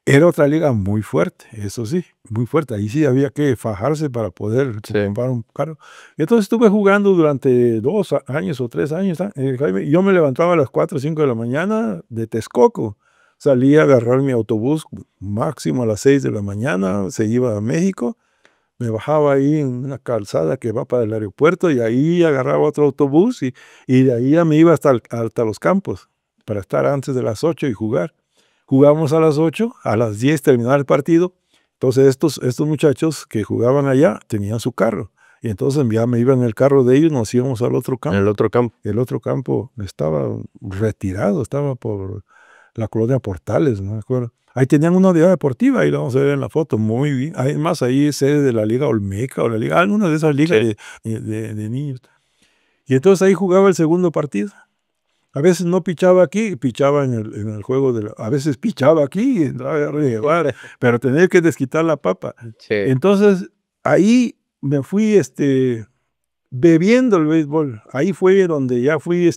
Speaker 1: Era otra liga muy fuerte, eso sí, muy fuerte. Ahí sí había que fajarse para poder comprar un carro. Entonces estuve jugando durante 2 años o 3 años. Yo me levantaba a las 4 o 5 de la mañana de Texcoco. Salía a agarrar mi autobús máximo a las 6 de la mañana, se iba a México. Me bajaba ahí en una calzada que va para el aeropuerto y ahí agarraba otro autobús y de ahí ya me iba hasta los campos para estar antes de las 8 y jugar. Jugábamos a las 8, a las 10 terminaba el partido. Entonces estos muchachos que jugaban allá tenían su carro Y entonces ya me iba en el carro de ellos, nos íbamos al otro
Speaker 2: En
Speaker 1: campo.
Speaker 2: el otro campo.
Speaker 1: El otro campo estaba retirado, estaba por la colonia Portales, no me acuerdo. Ahí tenían una unidad deportiva, ahí lo vamos a ver en la foto, muy bien. Además, ahí es sede de la Liga Olmeca o la Liga, alguna de esas ligas
Speaker 2: Sí.
Speaker 1: de niños. Y entonces ahí jugaba el segundo partido. A veces no pichaba aquí, pichaba en el juego a veces pichaba aquí, entraba a rellevar, pero tenía que desquitar la papa.
Speaker 2: Sí.
Speaker 1: Entonces, ahí me fui bebiendo el béisbol. Ahí fue donde ya fui,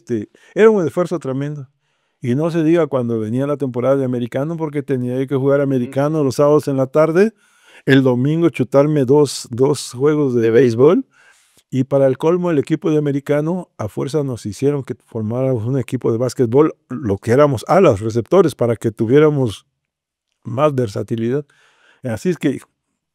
Speaker 1: era un esfuerzo tremendo. Y no se diga cuando venía la temporada de americano, porque tenía que jugar americano los sábados en la tarde, el domingo chutarme dos juegos de béisbol. Y para el colmo, el equipo de americano, a fuerza nos hicieron que formáramos un equipo de básquetbol, lo que éramos alas, receptores, para que tuviéramos más versatilidad. Así es que,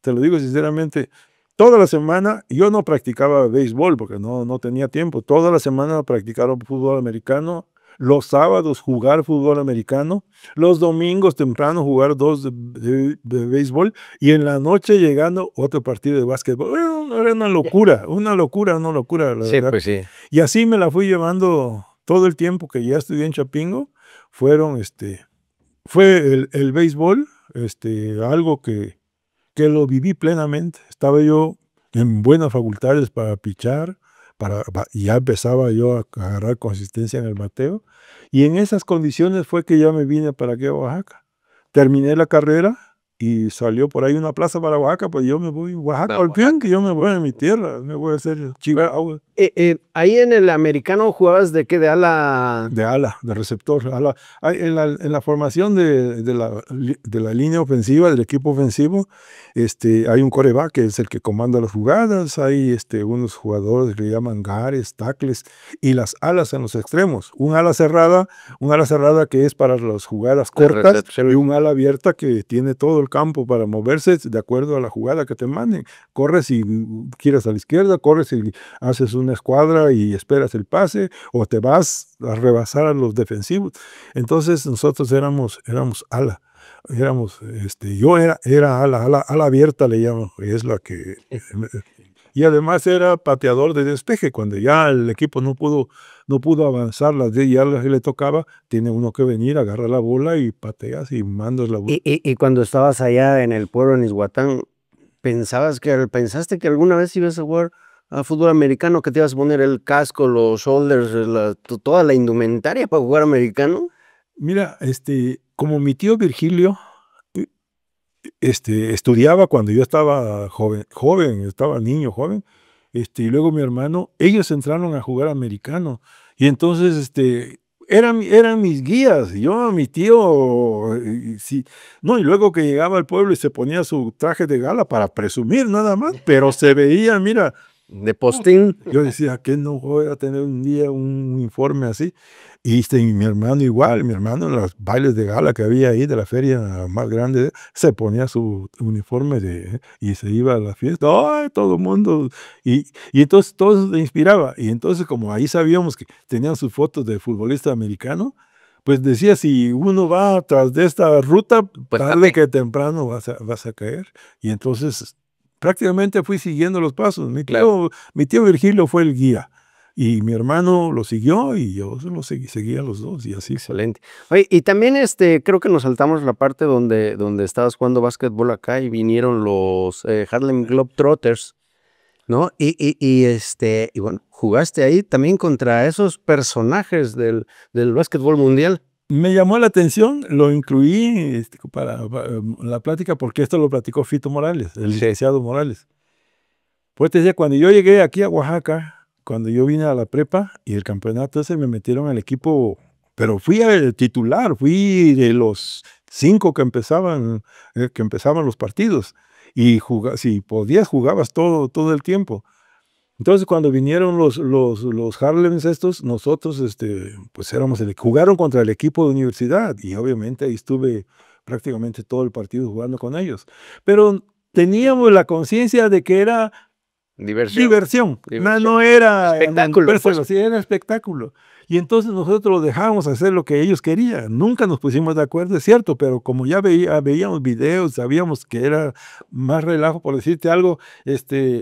Speaker 1: te lo digo sinceramente, toda la semana, yo no practicaba béisbol porque no tenía tiempo, toda la semana practicaron fútbol americano, los sábados jugar fútbol americano, los domingos temprano jugar dos de béisbol y en la noche llegando otro partido de básquetbol. Bueno, era una locura, una locura, la
Speaker 2: Sí,
Speaker 1: verdad.
Speaker 2: pues sí.
Speaker 1: Y así me la fui llevando todo el tiempo que ya estudié en Chapingo, fue el béisbol, algo que lo viví plenamente. Estaba yo en buenas facultades para pichar, y ya empezaba yo a agarrar consistencia en el bateo. Y en esas condiciones fue que ya me vine para aquí a Oaxaca. Terminé la carrera y salió por ahí una plaza para Oaxaca, pues yo me voy a Oaxaca,
Speaker 2: A
Speaker 1: al fin que yo me voy a mi tierra, me voy a hacer Chihuahua.
Speaker 2: Ahí en el americano jugabas de qué, de ala.
Speaker 1: De ala, de receptor. En la formación de la línea ofensiva, del equipo ofensivo, hay un quarterback que es el que comanda las jugadas, hay unos jugadores que le llaman guards, tackles, y las alas en los extremos. Un ala cerrada que es para las jugadas cortas,
Speaker 2: recepción.
Speaker 1: y un ala abierta que tiene todo el campo para moverse de acuerdo a la jugada que te manden. Corres si quieres a la izquierda, corres si haces una escuadra y esperas el pase, o te vas a rebasar a los defensivos. Entonces nosotros éramos yo era ala abierta, le llamo, es la que, y además era pateador de despeje. Cuando ya el equipo no pudo avanzar, ya le tocaba, tiene uno que venir, agarra la bola y pateas y mandas la bola.
Speaker 2: Y cuando estabas allá en el pueblo, en Izhuatán, ¿pensaste que alguna vez ibas a jugar a fútbol americano, que te ibas a poner el casco, los shoulders, toda la indumentaria para jugar americano?
Speaker 1: Mira, como mi tío Virgilio estudiaba cuando yo estaba joven, estaba niño, joven, y luego mi hermano, ellos entraron a jugar americano, y entonces, eran mis guías. Yo, mi tío, sí, no, y luego que llegaba al pueblo y se ponía su traje de gala para presumir nada más, pero se veía, mira,
Speaker 2: De postín.
Speaker 1: yo decía que no voy a tener un día un uniforme así. Y mi hermano igual, mi hermano en los bailes de gala que había ahí de la feria más grande, se ponía su uniforme y se iba a la fiesta. ¡Ay, todo el mundo! Y entonces todo eso le inspiraba. Y entonces, como ahí sabíamos que tenían sus fotos de futbolista americano, pues decía, si uno va tras de esta ruta,
Speaker 2: Pues
Speaker 1: tarde que temprano vas a caer. Y entonces prácticamente fui siguiendo los pasos.
Speaker 2: Claro.
Speaker 1: Mi tío Virgilio fue el guía. Y mi hermano lo siguió y yo seguía a los dos y así fue.
Speaker 2: Excelente. Oye, y también creo que nos saltamos la parte donde estabas jugando básquetbol acá y vinieron los Harlem Globetrotters, ¿no? Y bueno, jugaste ahí también contra esos personajes del básquetbol mundial.
Speaker 1: Me llamó la atención, lo incluí para la plática porque esto lo platicó Fito Morales, el licenciado Morales. Pues te decía, cuando yo llegué aquí a Oaxaca, cuando yo vine a la prepa y el campeonato ese me metieron al equipo, pero fui el titular, fui de los 5 que empezaban los partidos, y si podías jugabas todo el tiempo. Entonces cuando vinieron los Harlems estos, nosotros pues jugaron contra el equipo de universidad, y obviamente ahí estuve prácticamente todo el partido jugando con ellos. Pero teníamos la conciencia de que era diversión. No era
Speaker 2: espectáculo,
Speaker 1: sí, era espectáculo. Y entonces nosotros dejábamos hacer lo que ellos querían. Nunca nos pusimos de acuerdo, es cierto, pero como ya veíamos videos, sabíamos que era más relajo, por decirte algo,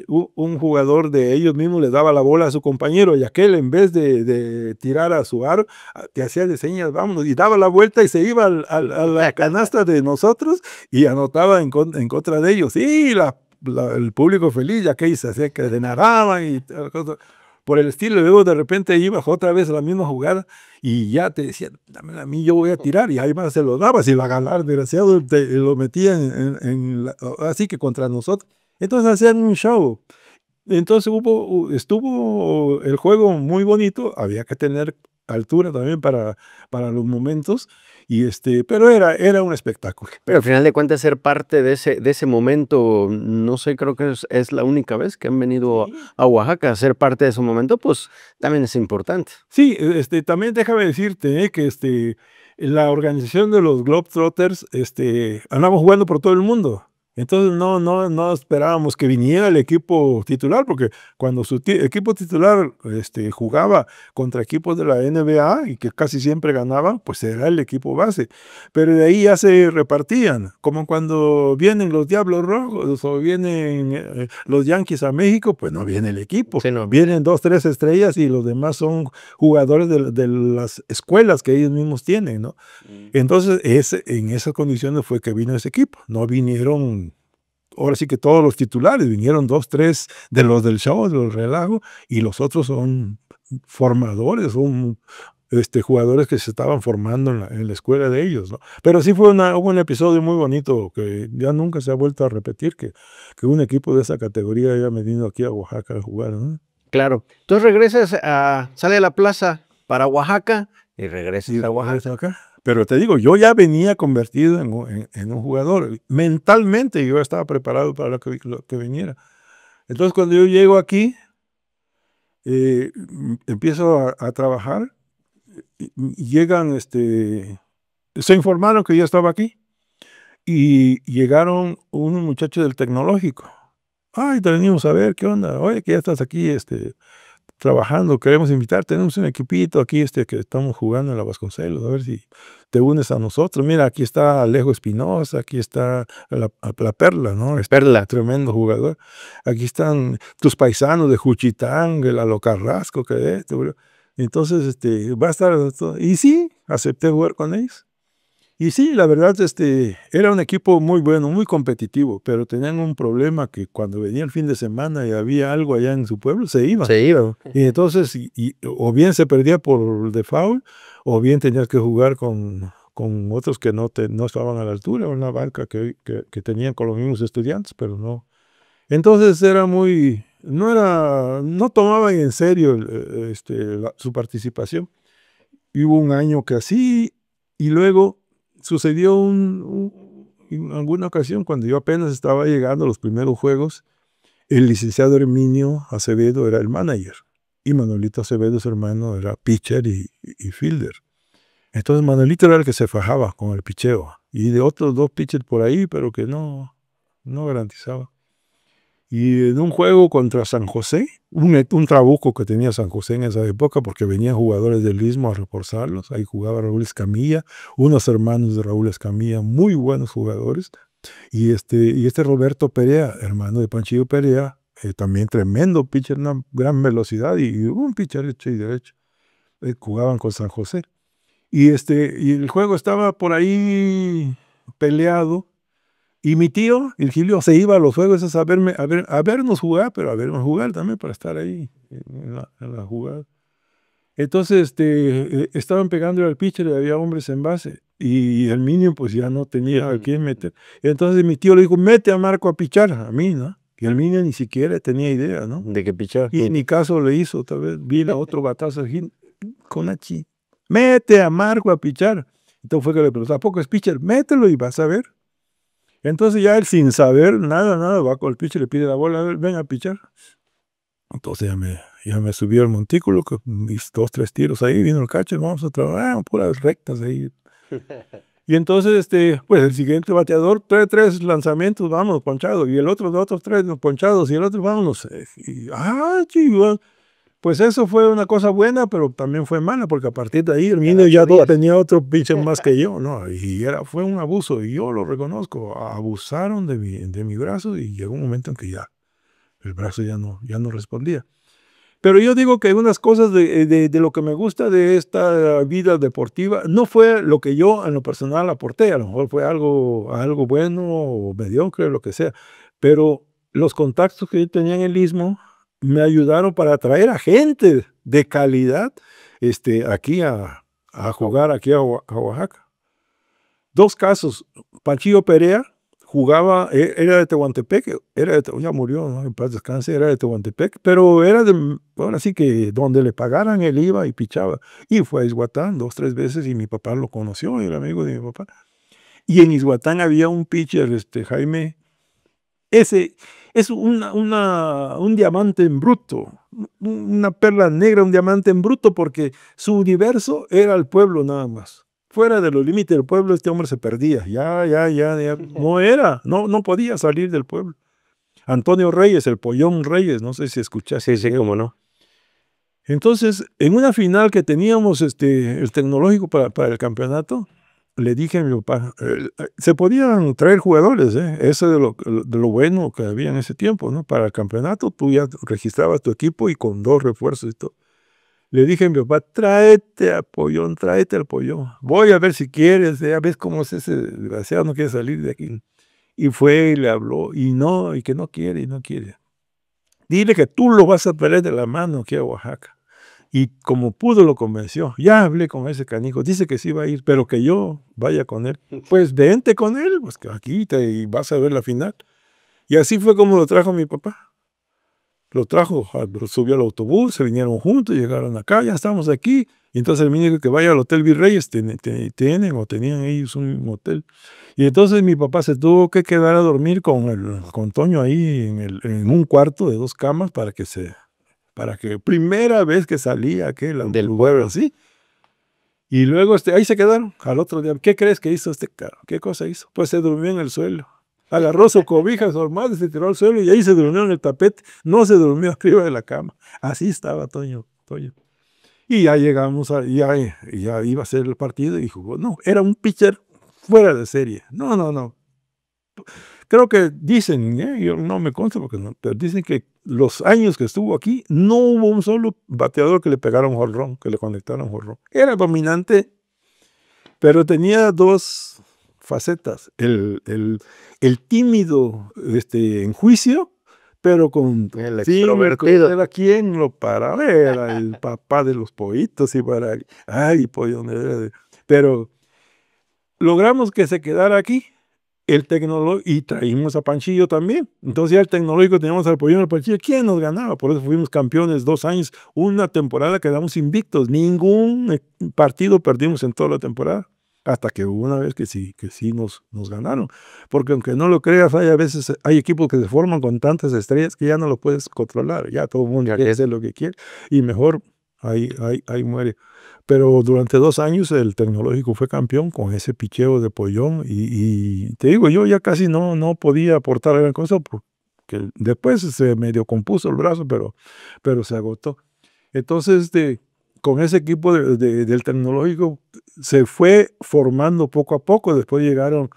Speaker 1: un jugador de ellos mismos le daba la bola a su compañero y aquel en vez de tirar a su aro, te hacía de señas, vámonos, y daba la vuelta y se iba a la canasta de nosotros y anotaba en contra de ellos. Y el público feliz, ya que se hacía que se narraban y tal cosa por el estilo. Y luego de repente ibas otra vez a la misma jugada y ya te decía, dámela a mí, yo voy a tirar. Y ahí más se lo dabas y iba a ganar, desgraciado, lo metían así que contra nosotros. Entonces hacían un show. Entonces estuvo el juego muy bonito, había que tener altura también para los momentos, pero era un espectáculo.
Speaker 2: Pero al final de cuentas ser parte de ese momento, no sé, creo que es la única vez que han venido
Speaker 1: Sí.
Speaker 2: a Oaxaca. Ser parte de ese momento, pues también es importante.
Speaker 1: Sí, también déjame decirte que la organización de los Globetrotters andamos jugando por todo el mundo. Entonces no esperábamos que viniera el equipo titular, porque cuando su equipo titular jugaba contra equipos de la NBA y que casi siempre ganaban, pues era el equipo base. Pero de ahí ya se repartían, como cuando vienen los Diablos Rojos o vienen los Yankees a México, pues no viene el equipo.
Speaker 2: Sí, no.
Speaker 1: Vienen 2, 3 estrellas y los demás son jugadores de las escuelas que ellos mismos tienen, ¿no? Entonces, en esas condiciones fue que vino ese equipo. No vinieron, ahora sí que todos los titulares, vinieron 2, 3 de los del show, de los relajos, y los otros son formadores, son jugadores que se estaban formando en la escuela de ellos, ¿no? Pero sí fue un episodio muy bonito que ya nunca se ha vuelto a repetir, que un equipo de esa categoría haya venido aquí a Oaxaca a jugar, ¿no?
Speaker 2: Claro. Entonces regresas sale a la plaza para Oaxaca y regresas a Oaxaca.
Speaker 1: Acá. Pero te digo, yo ya venía convertido en un jugador. Mentalmente yo estaba preparado para lo que viniera. Entonces cuando yo llego aquí, empiezo a trabajar, y llegan, se informaron que yo estaba aquí y llegaron unos muchachos del tecnológico. Ay, te venimos a ver, ¿qué onda? Oye, que ya estás aquí, trabajando, queremos invitar, tenemos un equipito aquí que estamos jugando en la Vasconcelos, a ver si te unes a nosotros. Mira, aquí está Alejo Espinosa, aquí está la Perla, ¿no?
Speaker 2: Perla.
Speaker 1: Tremendo jugador. Aquí están tus paisanos de Juchitán, el Alo Carrasco, que entonces, va a estar todo. Y sí, acepté jugar con ellos. Y sí, la verdad, era un equipo muy bueno, muy competitivo, pero tenían un problema que cuando venía el fin de semana y había algo allá en su pueblo, se iban.
Speaker 2: Se iba.
Speaker 1: Y entonces, o bien se perdía por default, o bien tenías que jugar con otros que no estaban a la altura, una banca que tenían con los mismos estudiantes, pero no. Entonces no tomaban en serio su participación. Y hubo un año que así, y luego sucedió en alguna ocasión, cuando yo apenas estaba llegando a los primeros juegos, el licenciado Herminio Acevedo era el manager, y Manuelito Acevedo, su hermano, era pitcher y fielder. Entonces Manuelito era el que se fajaba con el picheo, y de otros 2 pitchers por ahí, pero que no garantizaba. Y en un juego contra San José, un trabuco que tenía San José en esa época, porque venían jugadores del Istmo a reforzarlos, ahí jugaba Raúl Escamilla, unos hermanos de Raúl Escamilla, muy buenos jugadores, y Roberto Perea, hermano de Panchillo Perea, también tremendo pitcher, una gran velocidad, y un pitcher hecho y derecho, jugaban con San José. Y el juego estaba por ahí peleado, y mi tío, Virgilio, se iba a los juegos a vernos jugar, pero a vernos jugar también para estar ahí en la jugada. Entonces, estaban pegando al pitcher y había hombres en base. Y el Minio, pues ya no tenía a quién meter. Entonces mi tío le dijo, mete a Marco a pichar, a mí, ¿no? Y el Minio ni siquiera tenía idea, ¿no?
Speaker 2: De que pichar.
Speaker 1: Y ni caso le hizo, tal vez. Vi otro batazo aquí, con H. Mete a Marco a pichar. Entonces fue que le preguntó, ¿a poco es pitcher? Mételo y vas a ver. Entonces ya él sin saber nada, va con el pitcher, le pide la bola, a ver, ven a pichar. Entonces ya me subió al montículo, hice 2, 3 tiros ahí, vino el catcher, vamos a trabajar, puras rectas ahí. Y entonces, pues el siguiente bateador, 3 lanzamientos, vamos, ponchado, y el otro de otros 3 ponchados, y el otro, vámonos. Chihuahua. Pues eso fue una cosa buena, pero también fue mala, porque a partir de ahí el
Speaker 2: Cada
Speaker 1: niño ya
Speaker 2: 8 días.
Speaker 1: tenía otro pitcher más que yo, ¿no? Y fue un abuso, y yo lo reconozco. Abusaron de mi brazo y llegó un momento en que ya el brazo ya no respondía. Pero yo digo que unas cosas de lo que me gusta de esta vida deportiva no fue lo que yo en lo personal aporté, a lo mejor fue algo bueno o mediocre, lo que sea, pero los contactos que yo tenía en el Istmo me ayudaron para atraer a gente de calidad aquí a jugar aquí a Oaxaca. Dos casos, Panchillo Perea jugaba, era de Tehuantepec, ya murió, ¿no? En paz descanse, era de Tehuantepec, pero era ahora sí que donde le pagaran él iba y pichaba. Y fue a Izhuatán 2, 3 veces y mi papá lo conoció, era amigo de mi papá. Y en Izhuatán había un pitcher, Jaime, ese es un diamante en bruto, una perla negra, un diamante en bruto, porque su universo era el pueblo nada más. Fuera de los límites del pueblo, este hombre se perdía. Ya. No podía salir del pueblo. Antonio Reyes, el Pollón Reyes, no sé si escuchaste.
Speaker 2: Sí, cómo no.
Speaker 1: Entonces, en una final que teníamos el tecnológico para el campeonato, le dije a mi papá, se podían traer jugadores, eso de lo bueno que había en ese tiempo, ¿no? Para el campeonato tú ya registrabas tu equipo y con 2 refuerzos y todo. Le dije a mi papá, tráete al Pollón. Voy a ver si quieres, ya ves cómo es ese desgraciado, no quiere salir de aquí. Y fue y le habló, y que no quiere, y no quiere. Dile que tú lo vas a traer de la mano aquí a Oaxaca. Y como pudo lo convenció. Ya hablé con ese canijo. Dice que sí va a ir, pero que yo vaya con él. Pues vente con él, pues que aquí y vas a ver la final. Y así fue como lo trajo mi papá. Lo trajo, lo subió al autobús, se vinieron juntos, llegaron acá, ya estamos aquí. Y entonces me dijo que vaya al Hotel Virreyes, tenían ellos un hotel. Y entonces mi papá se tuvo que quedar a dormir con Toño ahí en un cuarto de 2 camas para que primera vez que salía aquel
Speaker 2: Del
Speaker 1: lugar
Speaker 2: pueblo.
Speaker 1: así. Y luego ahí se quedaron. Al otro día, ¿qué crees que hizo este carro? ¿Qué cosa hizo? Pues se durmió en el suelo. Agarró su cobija, su almohada, se tiró al suelo y ahí se durmió en el tapete. No se durmió arriba de la cama. Así estaba Toño. Y ya llegamos, ya iba a ser el partido y jugó. No, era un pitcher fuera de serie. No. Creo que dicen, yo no me consta porque no, pero dicen que los años que estuvo aquí no hubo un solo bateador que le pegara un jonrón, que le conectara un jonrón. Era dominante, pero tenía 2 facetas. El tímido en juicio, pero con
Speaker 2: El
Speaker 1: timbre,
Speaker 2: extrovertido.
Speaker 1: era quien lo paraba, era el papá de los pollitos y ay, pollo, pero logramos que se quedara aquí. El tecnológico, y traímos a Panchillo también. Entonces ya el tecnológico teníamos al Pollón y al Panchillo. ¿Quién nos ganaba? Por eso fuimos campeones 2 años. Una temporada quedamos invictos. Ningún partido perdimos en toda la temporada. Hasta que hubo una vez que sí nos ganaron. Porque aunque no lo creas, hay a veces hay equipos que se forman con tantas estrellas que ya no lo puedes controlar. Ya todo el mundo quiere hacer lo que quiere. Y mejor ahí muere. Pero durante 2 años el tecnológico fue campeón con ese picheo de Pollón y te digo, yo ya casi no podía aportar gran cosa porque después se medio compuso el brazo, pero se agotó. Entonces, con ese equipo del tecnológico se fue formando poco a poco. Después llegaron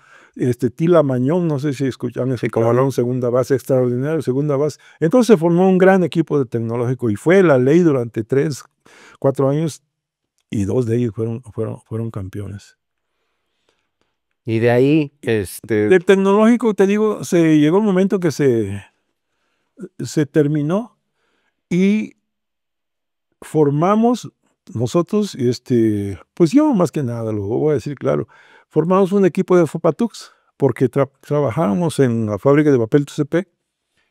Speaker 1: Tila Mañón, no sé si escuchan ese cabalón, segunda base extraordinario, segunda base. Entonces se formó un gran equipo de tecnológico y fue la ley durante 3, 4 años y 2 de ellos fueron campeones.
Speaker 2: Y de ahí,
Speaker 1: Del tecnológico, te digo, se llegó un momento que se terminó y formamos nosotros, pues yo más que nada, lo voy a decir claro, formamos un equipo de Fopatux porque trabajábamos en la fábrica de papel TCP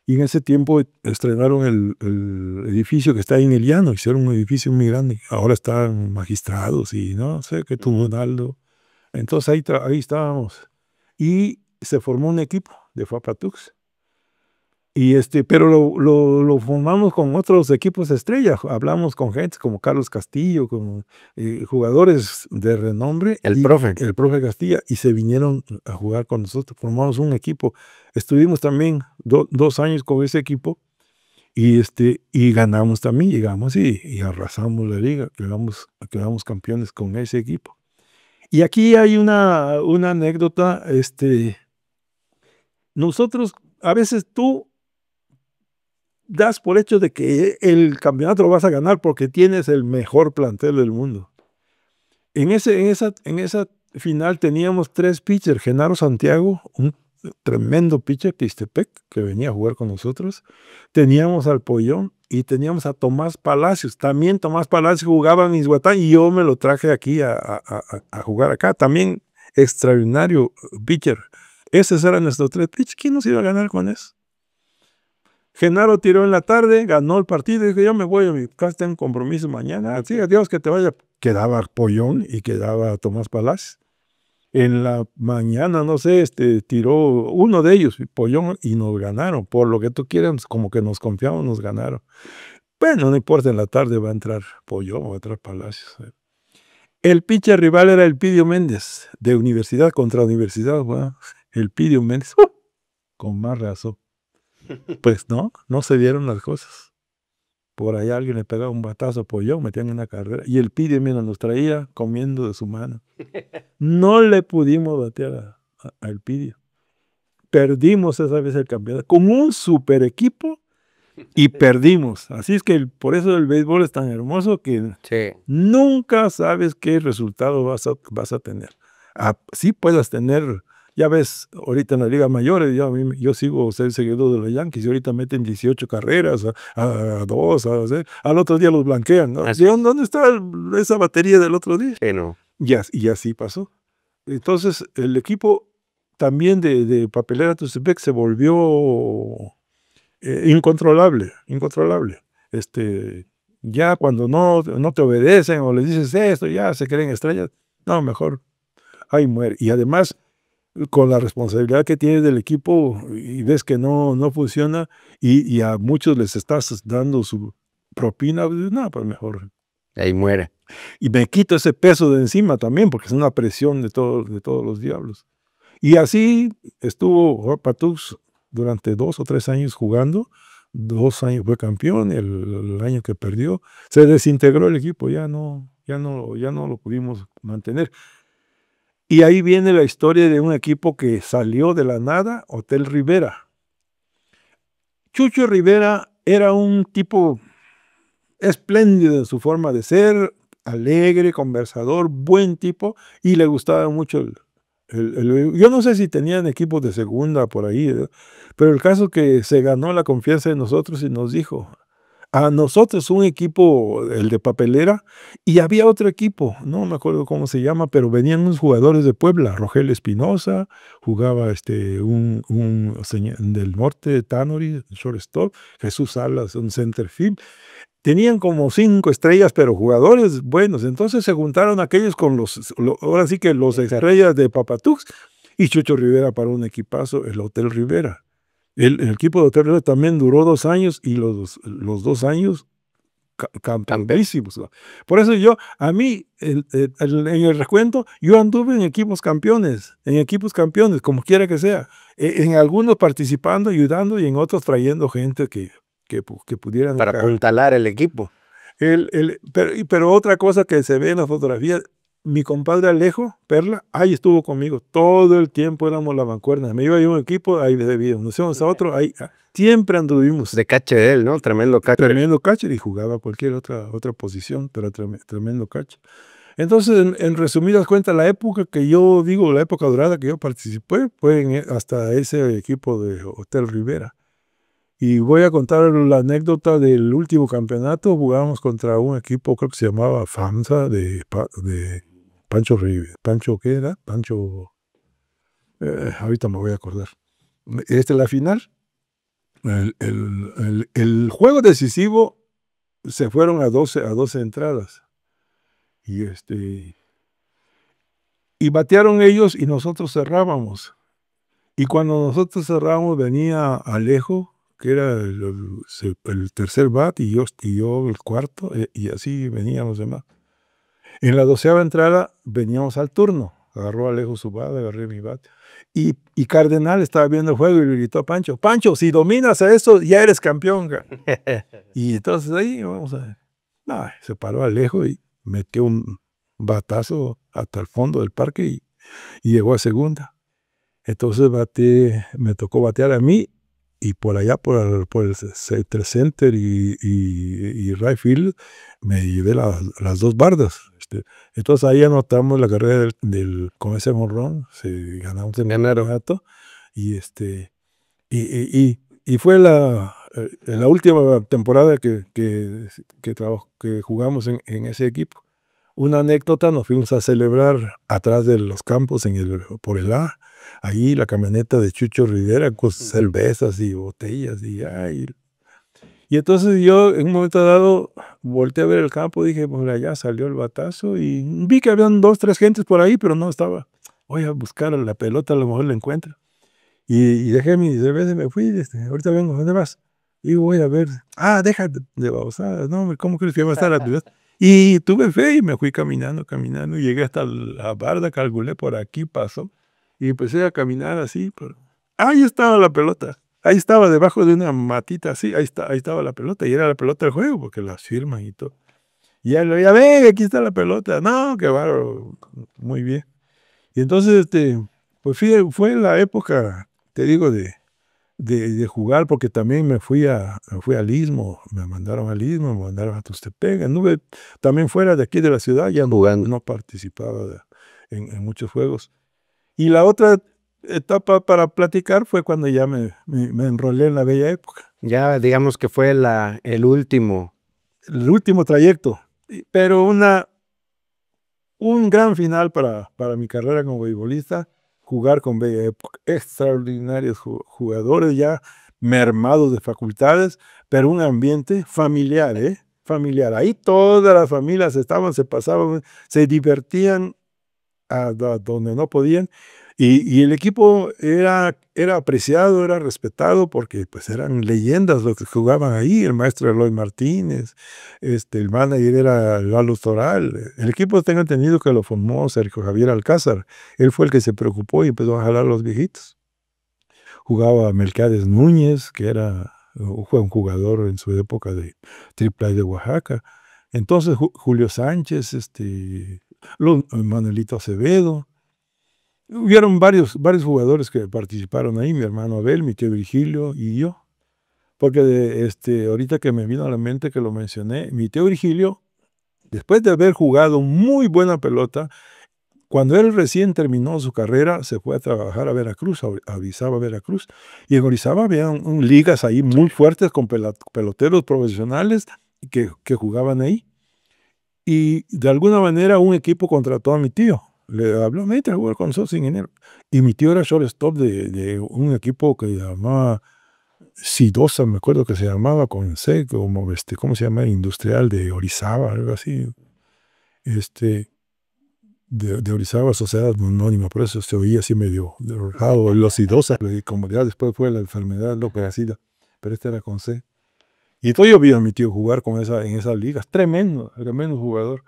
Speaker 1: y en ese tiempo estrenaron el edificio que está ahí en el llano, hicieron un edificio muy grande, ahora están magistrados y no sé qué tribunal. Entonces ahí estábamos. Y se formó un equipo de Fapatux. Pero lo formamos con otros equipos estrellas. Hablamos con gente como Carlos Castillo, con jugadores de renombre.
Speaker 2: el profe.
Speaker 1: El profe Castilla, y se vinieron a jugar con nosotros. Formamos un equipo. Estuvimos también 2 años con ese equipo. Y ganamos también, llegamos y arrasamos la liga, quedamos campeones con ese equipo. Y aquí hay una anécdota, nosotros, a veces tú das por hecho de que el campeonato lo vas a ganar porque tienes el mejor plantel del mundo. En esa final teníamos 3 pitchers, Genaro Santiago, un tremendo pitcher de Ixtepec, que venía a jugar con nosotros. Teníamos al Pollón y teníamos a Tomás Palacios. También Tomás Palacios jugaba en Izhuatán y yo me lo traje aquí a jugar acá. También extraordinario pitcher. Esos eran nuestros 3 pitchers. ¿Quién nos iba a ganar con eso? Genaro tiró en la tarde, ganó el partido y dijo, yo me voy a mi casa, tengo un compromiso mañana. Así, adiós, que te vaya. Quedaba Pollón y quedaba Tomás Palacios. En la mañana, no sé, tiró uno de ellos, Pollón, y nos ganaron. Por lo que tú quieras, como que nos confiamos, nos ganaron. Bueno, no importa, en la tarde va a entrar Pollón, va a entrar Palacios. El pitcher rival era el Pidio Méndez, de Universidad contra Universidad. Bueno, el Pidio Méndez, con más razón. Pues no se dieron las cosas. Por ahí alguien le pegaba un batazo a Pollón, metían en una carrera. Y el Pidio, mira, nos traía comiendo de su mano. No le pudimos batear al Pidio. Perdimos esa vez el campeonato con un super equipo y perdimos. Así es que por eso el béisbol es tan hermoso que
Speaker 2: Sí.
Speaker 1: nunca sabes qué resultado vas a tener. Sí puedas tener, ya ves, ahorita en la Liga Mayores, yo sigo ser seguidor de los Yankees y ahorita meten 18 carreras a 2, al otro día los blanquean, ¿no? ¿Dónde está esa batería del otro día?
Speaker 2: Sí, no.
Speaker 1: Y así pasó. Entonces, el equipo también de Papelera Tuxtepec se volvió incontrolable. Ya cuando no te obedecen o les dices esto, ya se creen estrellas. No, mejor ahí muere. Y además, con la responsabilidad que tienes del equipo y ves que no funciona y a muchos les estás dando su propina, no, pues mejor.
Speaker 2: Ahí muere.
Speaker 1: Y me quito ese peso de encima también, porque es una presión de todos los diablos. Y así estuvo Patux durante 2 o 3 años jugando. 2 años fue campeón, el año que perdió. Se desintegró el equipo, ya no lo pudimos mantener. Y ahí viene la historia de un equipo que salió de la nada, Hotel Rivera. Chucho Rivera era un tipo espléndido en su forma de ser, alegre, conversador, buen tipo, y le gustaba mucho yo no sé si tenían equipos de segunda por ahí, pero el caso que se ganó la confianza de nosotros y nos dijo, a nosotros un equipo, el de Papelera, y había otro equipo, no me acuerdo cómo se llama, pero venían unos jugadores de Puebla, Rogel Espinosa, jugaba un del norte, Tanori, shortstop, Jesús Salas, un center field. Tenían como 5 estrellas, pero jugadores buenos. Entonces se juntaron aquellos con ahora sí que los estrellas de Papatux y Chucho Rivera para un equipazo, el Hotel Rivera. El equipo de Hotel Rivera también duró 2 años y los 2 años campeonísimos. Por eso a mí, en el recuento, yo anduve en equipos campeones, como quiera que sea. En algunos participando, ayudando y en otros trayendo gente que pudieran...
Speaker 2: Para apuntalar el equipo.
Speaker 1: Pero otra cosa que se ve en la fotografía, mi compadre Alejo Perla, ahí estuvo conmigo, todo el tiempo éramos la mancuerna. Me iba a un equipo, ahí debía, nos íbamos a otro, ahí siempre anduvimos.
Speaker 2: De catcher de él, ¿no? Tremendo catcher.
Speaker 1: Tremendo catcher y jugaba cualquier otra posición, pero tremendo catcher. Entonces, en resumidas cuentas, la época que yo digo, la época dorada que yo participé, fue hasta ese equipo de Hotel Rivera. Y voy a contar la anécdota del último campeonato. Jugábamos contra un equipo, creo que se llamaba FAMSA, de Pancho Rivera. ¿Pancho qué era? Pancho... ahorita me voy a acordar. La final. El juego decisivo se fueron a 12 entradas. Y batearon ellos y nosotros cerrábamos. Y cuando nosotros cerramos venía Alejo, que era el tercer bat, y yo el cuarto, y así venían los demás. En la 12ª entrada veníamos al turno. agarró a Alejo su bate, agarré mi bate. Y Cardenal estaba viendo el juego y le gritó a Pancho, Pancho, si dominas a esto, ya eres campeón. Y entonces ahí, vamos a ver. No, se paró Alejo y metió un batazo hasta el fondo del parque y llegó a segunda. Entonces me tocó batear a mí y por allá, por el center y right field, me llevé las dos bardas. Entonces ahí anotamos la carrera con ese jonrón, ganamos el campeonato y fue la última temporada que jugamos en ese equipo. Una anécdota, nos fuimos a celebrar atrás de los campos por el A, ahí la camioneta de Chucho Rivera con cervezas y botellas y entonces yo en un momento dado volteé a ver el campo, dije, pues allá salió el batazo y vi que habían 2, 3 gentes por ahí, pero no estaba. Voy a buscar la pelota, a lo mejor la encuentro. Y dejé mi cerveza y me fui, ahorita vengo, ¿dónde vas? Y voy a ver, deja de babosadas, no, ¿cómo crees que va a estar la pelota? Y tuve fe y me fui caminando, y llegué hasta la barda, calculé por aquí, pasó, y empecé a caminar así, pero ahí estaba la pelota, ahí estaba debajo de una matita así, ahí estaba la pelota, y era la pelota del juego, porque las firman y todo. Y ya ven, aquí está la pelota, no, qué bárbaro, muy bien. Y entonces, pues fue la época, te digo, de jugar, porque también me fui al Istmo, me mandaron al Istmo, me mandaron a Tustepec, anduve también fuera de aquí de la ciudad, ya no participaba en muchos juegos. Y la otra etapa para platicar fue cuando ya me enrolé en la bella época.
Speaker 2: Ya digamos que fue el último.
Speaker 1: El último trayecto, pero un gran final para mi carrera como beisbolista, jugar con bella época, extraordinarios jugadores ya mermados de facultades, pero un ambiente familiar, familiar. Ahí todas las familias se pasaban, se divertían a donde no podían. Y el equipo era apreciado, era respetado porque pues eran leyendas los que jugaban ahí, el maestro Eloy Martínez, el manager era Lalo Toral. El equipo tengo entendido que lo formó Sergio Javier Alcázar. Él fue el que se preocupó y empezó a jalar a los viejitos. Jugaba Melquiades Núñez, que fue un jugador en su época de AAA de Oaxaca. Entonces Julio Sánchez, Manuelito Acevedo. Hubieron varios jugadores que participaron ahí, mi hermano Abel, mi tío Virgilio y yo. Porque ahorita que me vino a la mente que lo mencioné, mi tío Virgilio, después de haber jugado muy buena pelota, cuando él recién terminó su carrera, se fue a trabajar a Veracruz, a Orizaba, Veracruz. Y en Orizaba había ligas ahí muy fuertes con peloteros profesionales que jugaban ahí. Y de alguna manera un equipo contrató a mi tío. Le habló, vete a jugar con nosotros, ingeniero. Y mi tío era shortstop de un equipo que se llamaba Sidosa, me acuerdo que se llamaba con C, como ¿cómo se llama? Industrial de Orizaba, algo así. De Orizaba, Sociedad Anónima, por eso se oía así medio raro, los Sidosa, como ya después fue la enfermedad loca de SIDA, pero este era con C. Y todo yo vi a mi tío jugar en esas ligas, tremendo jugador.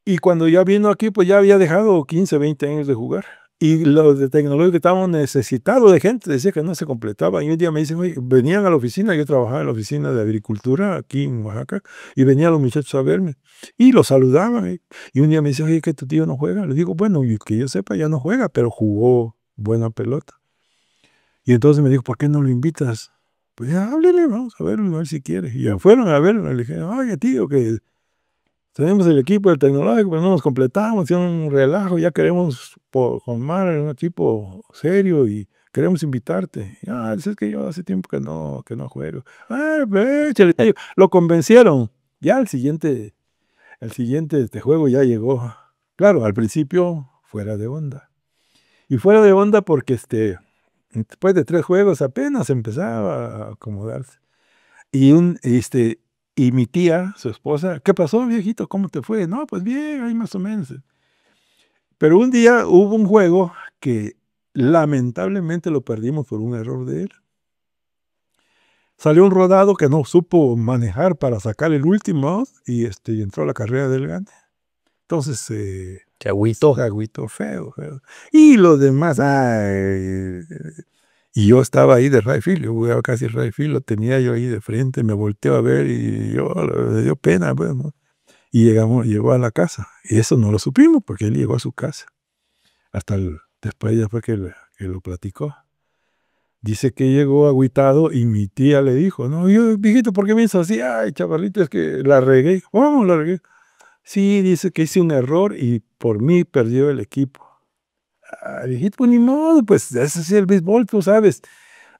Speaker 1: Y cuando ya vino aquí, pues ya había dejado 15, 20 años de jugar. Y los de tecnología que estábamos necesitados de gente, decía que no se completaba. Y un día me dicen, oye, venían a la oficina, yo trabajaba en la oficina de agricultura aquí en Oaxaca, y venían los muchachos a verme. Y los saludaban. Y un día me dice, oye, que tu tío no juega. Le digo, bueno, que yo sepa, ya no juega, pero jugó buena pelota. Y entonces me dijo, ¿por qué no lo invitas? Pues ya, háblele, vamos a ver si quiere. Y ya fueron a verlo. Le dije, oye, tío, que tenemos el equipo del tecnológico, pero no nos completamos, tiene un relajo, ya queremos formar un equipo serio y queremos invitarte. Es que yo hace tiempo que no juego. Échale, tío. Lo convencieron. Ya el siguiente juego ya llegó. Claro, al principio fuera de onda. Y fuera de onda porque después de 3 juegos apenas empezaba a acomodarse. Y mi tía, su esposa, ¿qué pasó, viejito? ¿Cómo te fue? No, pues bien, ahí más o menos. Pero un día hubo un juego que lamentablemente lo perdimos por un error de él. Salió un rodado que no supo manejar para sacar el último y entró a la carrera del gane. Entonces
Speaker 2: Se agüitó.
Speaker 1: Se agüitó feo, feo. Y los demás, ay, y yo estaba ahí de right field, yo jugaba casi right field, lo tenía yo ahí de frente, me volteó a ver y yo me dio pena, pues, ¿no? Y llegó a la casa. Y eso no lo supimos porque él llegó a su casa. Hasta después que lo platicó. Dice que llegó agüitado y mi tía le dijo, no, yo, viejito, ¿por qué me hizo así? Ay, chavalito, es que la regué. ¿Cómo la regué? Sí, dice que hice un error y por mí perdió el equipo. Ah, viejito, pues ni modo, pues ese es el béisbol, tú sabes.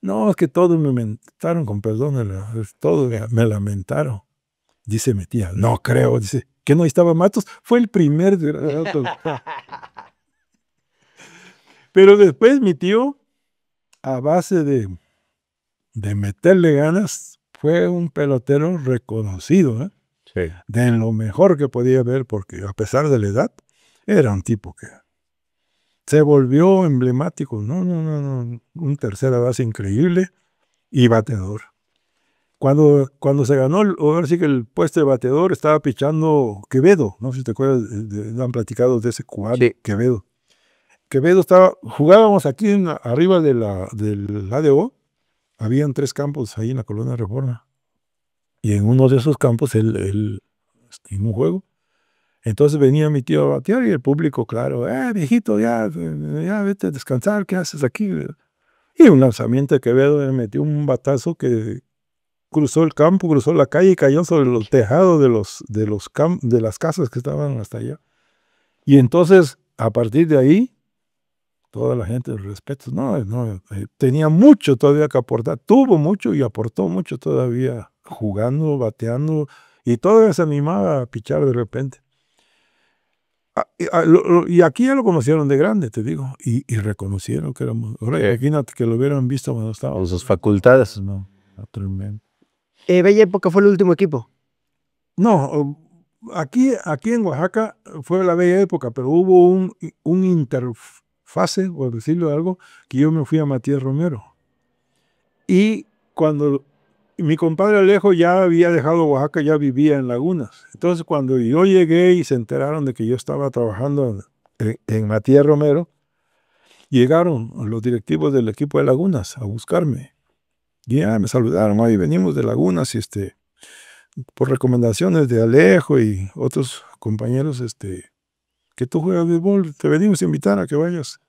Speaker 1: No, es que todos me lamentaron, con perdón, todos me lamentaron. Dice mi tía, no creo, dice, que no estaba Matos, fue el primer desgraciado. Pero después mi tío, a base de meterle ganas, fue un pelotero reconocido, ¿eh?
Speaker 2: Sí.
Speaker 1: De lo mejor que podía ver, porque a pesar de la edad, era un tipo que se volvió emblemático, no, un tercera base increíble y bateador. Cuando se ganó, ahora sí que el puesto de bateador estaba pichando Quevedo, no sé si te acuerdas, han platicado de ese cubano,
Speaker 2: Sí.
Speaker 1: Quevedo. Quevedo jugábamos aquí arriba del ADO, habían 3 campos ahí en la Colonia Reforma, y en uno de esos campos él en un juego, entonces venía mi tío a batear y el público, claro, viejito, ya vete a descansar, ¿qué haces aquí? Y un lanzamiento de Quevedo, me metió un batazo que cruzó el campo, cruzó la calle y cayó sobre los tejados de las casas que estaban hasta allá. Y entonces, a partir de ahí, toda la gente, respeto, tenía mucho todavía que aportar, tuvo mucho y aportó mucho todavía, jugando, bateando, y todavía se animaba a pichar de repente. Y aquí ya lo conocieron de grande, te digo, y reconocieron que éramos, imagínate que lo hubieran visto cuando estaba.
Speaker 2: Con sus facultades.
Speaker 1: No, tremendo.
Speaker 2: ¿Bella Época fue el último equipo?
Speaker 1: No, aquí en Oaxaca fue la bella época, pero hubo un interfase, por decirlo algo, que yo me fui a Matías Romero. Y cuando mi compadre Alejo ya había dejado Oaxaca, ya vivía en Lagunas. Entonces, cuando yo llegué y se enteraron de que yo estaba trabajando en Matías Romero, llegaron los directivos del equipo de Lagunas a buscarme. Y ya me saludaron, oye, venimos de Lagunas y por recomendaciones de Alejo y otros compañeros, que tú juegas béisbol, te venimos a invitar a que vayas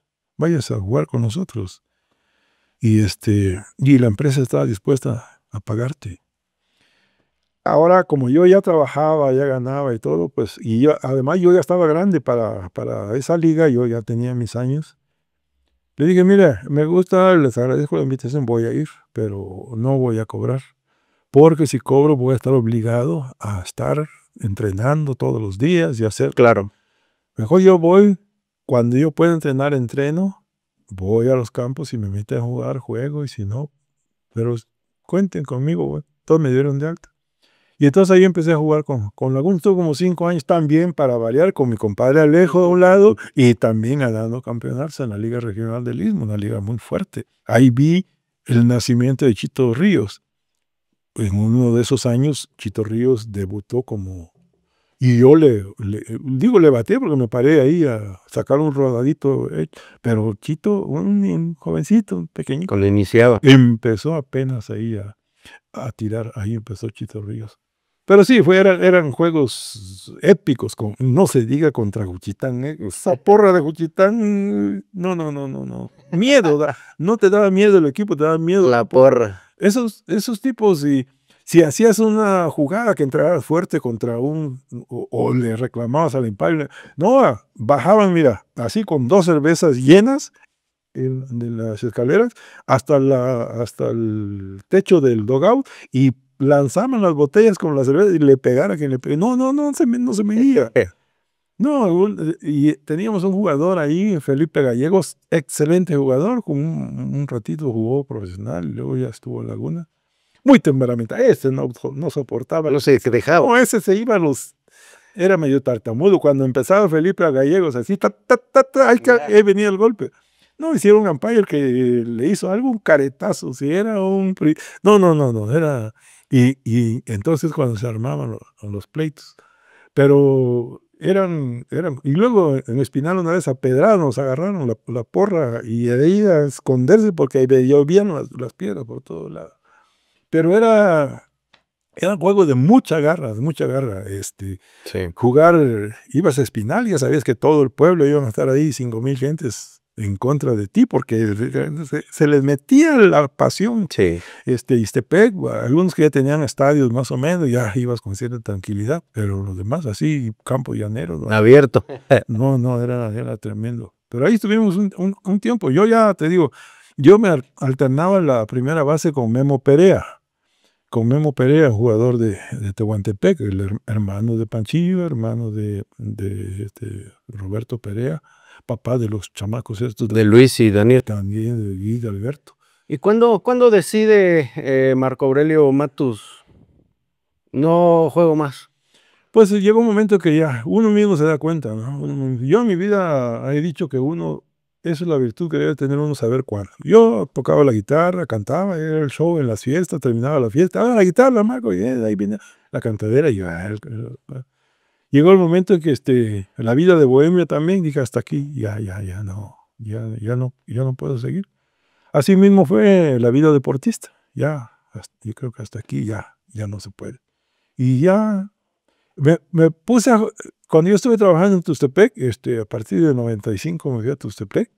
Speaker 1: a jugar con nosotros. Y la empresa estaba dispuesta a pagarte. Ahora, como yo ya trabajaba, ya ganaba y todo, pues, y además yo ya estaba grande para esa liga, yo ya tenía mis años. Le dije, mira, me gusta, les agradezco la invitación, voy a ir, pero no voy a cobrar. Porque si cobro voy a estar obligado a estar entrenando todos los días y hacer.
Speaker 2: Claro.
Speaker 1: Mejor yo voy, cuando yo pueda entrenar, entreno, voy a los campos y me meten a jugar, juego, y si no, pero cuenten conmigo, güey. Todos me dieron de alta. Y entonces ahí empecé a jugar con Lagunas, estuve como 5 años también para variar, con mi compadre Alejo de un lado y también ganando campeonatos en la Liga Regional del Istmo, una liga muy fuerte. Ahí vi el nacimiento de Chito Ríos. En uno de esos años, Chito Ríos debutó y yo le batí porque me paré ahí a sacar un rodadito, pero Chito, un jovencito, un pequeñito,
Speaker 2: Cuando iniciaba.
Speaker 1: empezó apenas ahí a tirar, ahí empezó Chito Ríos. Pero sí, eran juegos épicos, no se diga contra Juchitán, esa porra de Juchitán, no, miedo, no te daba miedo el equipo, te daba miedo.
Speaker 2: La porra.
Speaker 1: Esos tipos, si hacías una jugada que entrabas fuerte contra o le reclamabas al umpire, no, bajaban, mira, así con 2 cervezas llenas de las escaleras hasta el techo del dugout y lanzaban las botellas con las cervezas y le pegara a quien le pegara. No se me iba. No, y teníamos un jugador ahí, Felipe Gallegos, excelente jugador, con un ratito jugó profesional, luego ya estuvo en Laguna. Muy temperamental, no soportaba.
Speaker 2: No se dejaba.
Speaker 1: No, ese se iba era medio tartamudo. Cuando empezaba Felipe Gallegos, así, ahí venía el golpe. No, hicieron un umpire que le hizo algo, un caretazo, si era no, era. Y entonces cuando se armaban los pleitos. Pero y luego en Espinal una vez a pedrada nos agarraron la porra y de ahí a esconderse porque ahí llovían las piedras por todos lados. Pero era un juego de mucha garra, de mucha garra.
Speaker 2: Sí.
Speaker 1: Jugar, ibas a Espinal, ya sabías que todo el pueblo iban a estar ahí, 5,000 gentes en contra de ti, porque se les metía la pasión.
Speaker 2: Sí.
Speaker 1: Ixtepec, algunos que ya tenían estadios más o menos, ya ibas con cierta tranquilidad, pero los demás así, campo llanero, no,
Speaker 2: Abierto.
Speaker 1: no, era tremendo. Pero ahí estuvimos un tiempo. Yo ya te digo, yo me alternaba la primera base con Memo Perea. Con Memo Perea, jugador de Tehuantepec, el hermano de Panchillo, hermano de Roberto Perea, papá de los chamacos estos
Speaker 2: De Luis y Daniel.
Speaker 1: también de Guy de Alberto.
Speaker 2: ¿Y cuándo decide Marco Aurelio Matus, no juego más?
Speaker 1: Pues llega un momento que ya uno mismo se da cuenta, ¿no? Yo en mi vida he dicho que eso es la virtud que debe tener uno, saber cuándo. Yo tocaba la guitarra, cantaba, era el show en las fiestas, terminaba la fiesta, la guitarra, Marco, y ahí viene la cantadera. Y yo, llegó el momento en que la vida de bohemia también, dije, hasta aquí, ya no puedo seguir. Así mismo fue la vida deportista, yo creo que hasta aquí ya no se puede. Y ya me puse cuando yo estuve trabajando en Tustepec, a partir de 95 me fui a Tustepec,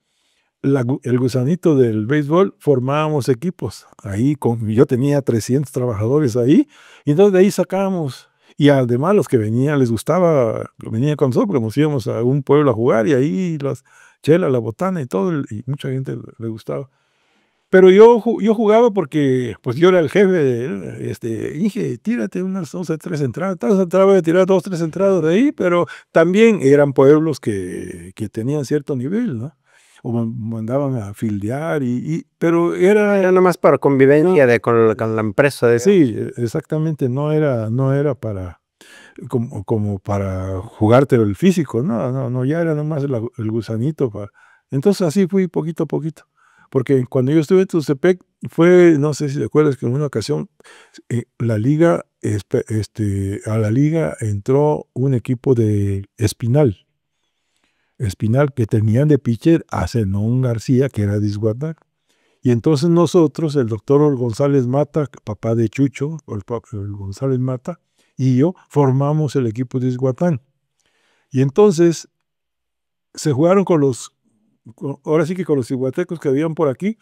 Speaker 1: el gusanito del béisbol, formábamos equipos. Ahí yo tenía 300 trabajadores ahí, y entonces de ahí sacábamos. Y además los que venían, les gustaba, venían con nosotros, nos íbamos a un pueblo a jugar, y ahí las chelas, la botana y todo, y mucha gente le gustaba. Pero yo jugaba porque pues yo era el jefe, dije, tírate unas 2 o 3 entradas, trataba de tirar 2 o 3 entradas de ahí, pero también eran pueblos que tenían cierto nivel, ¿no? O mandaban a fildear, pero
Speaker 2: Era
Speaker 1: era,
Speaker 2: nada más para convivencia con la empresa.
Speaker 1: sí, exactamente, no era para, como para jugarte el físico, no, ya era nomás el gusanito. Entonces así fui poquito a poquito. Porque cuando yo estuve en Tustepec, no sé si te acuerdas que en una ocasión a la liga entró un equipo de Espinal que tenían de pitcher a Zenón García, que era de Ixhuatán. Y entonces nosotros, el doctor González Mata, papá de Chucho, el González Mata, y yo formamos el equipo de Ixhuatán. Y entonces se jugaron ahora sí que con los iguatecos que habían por aquí,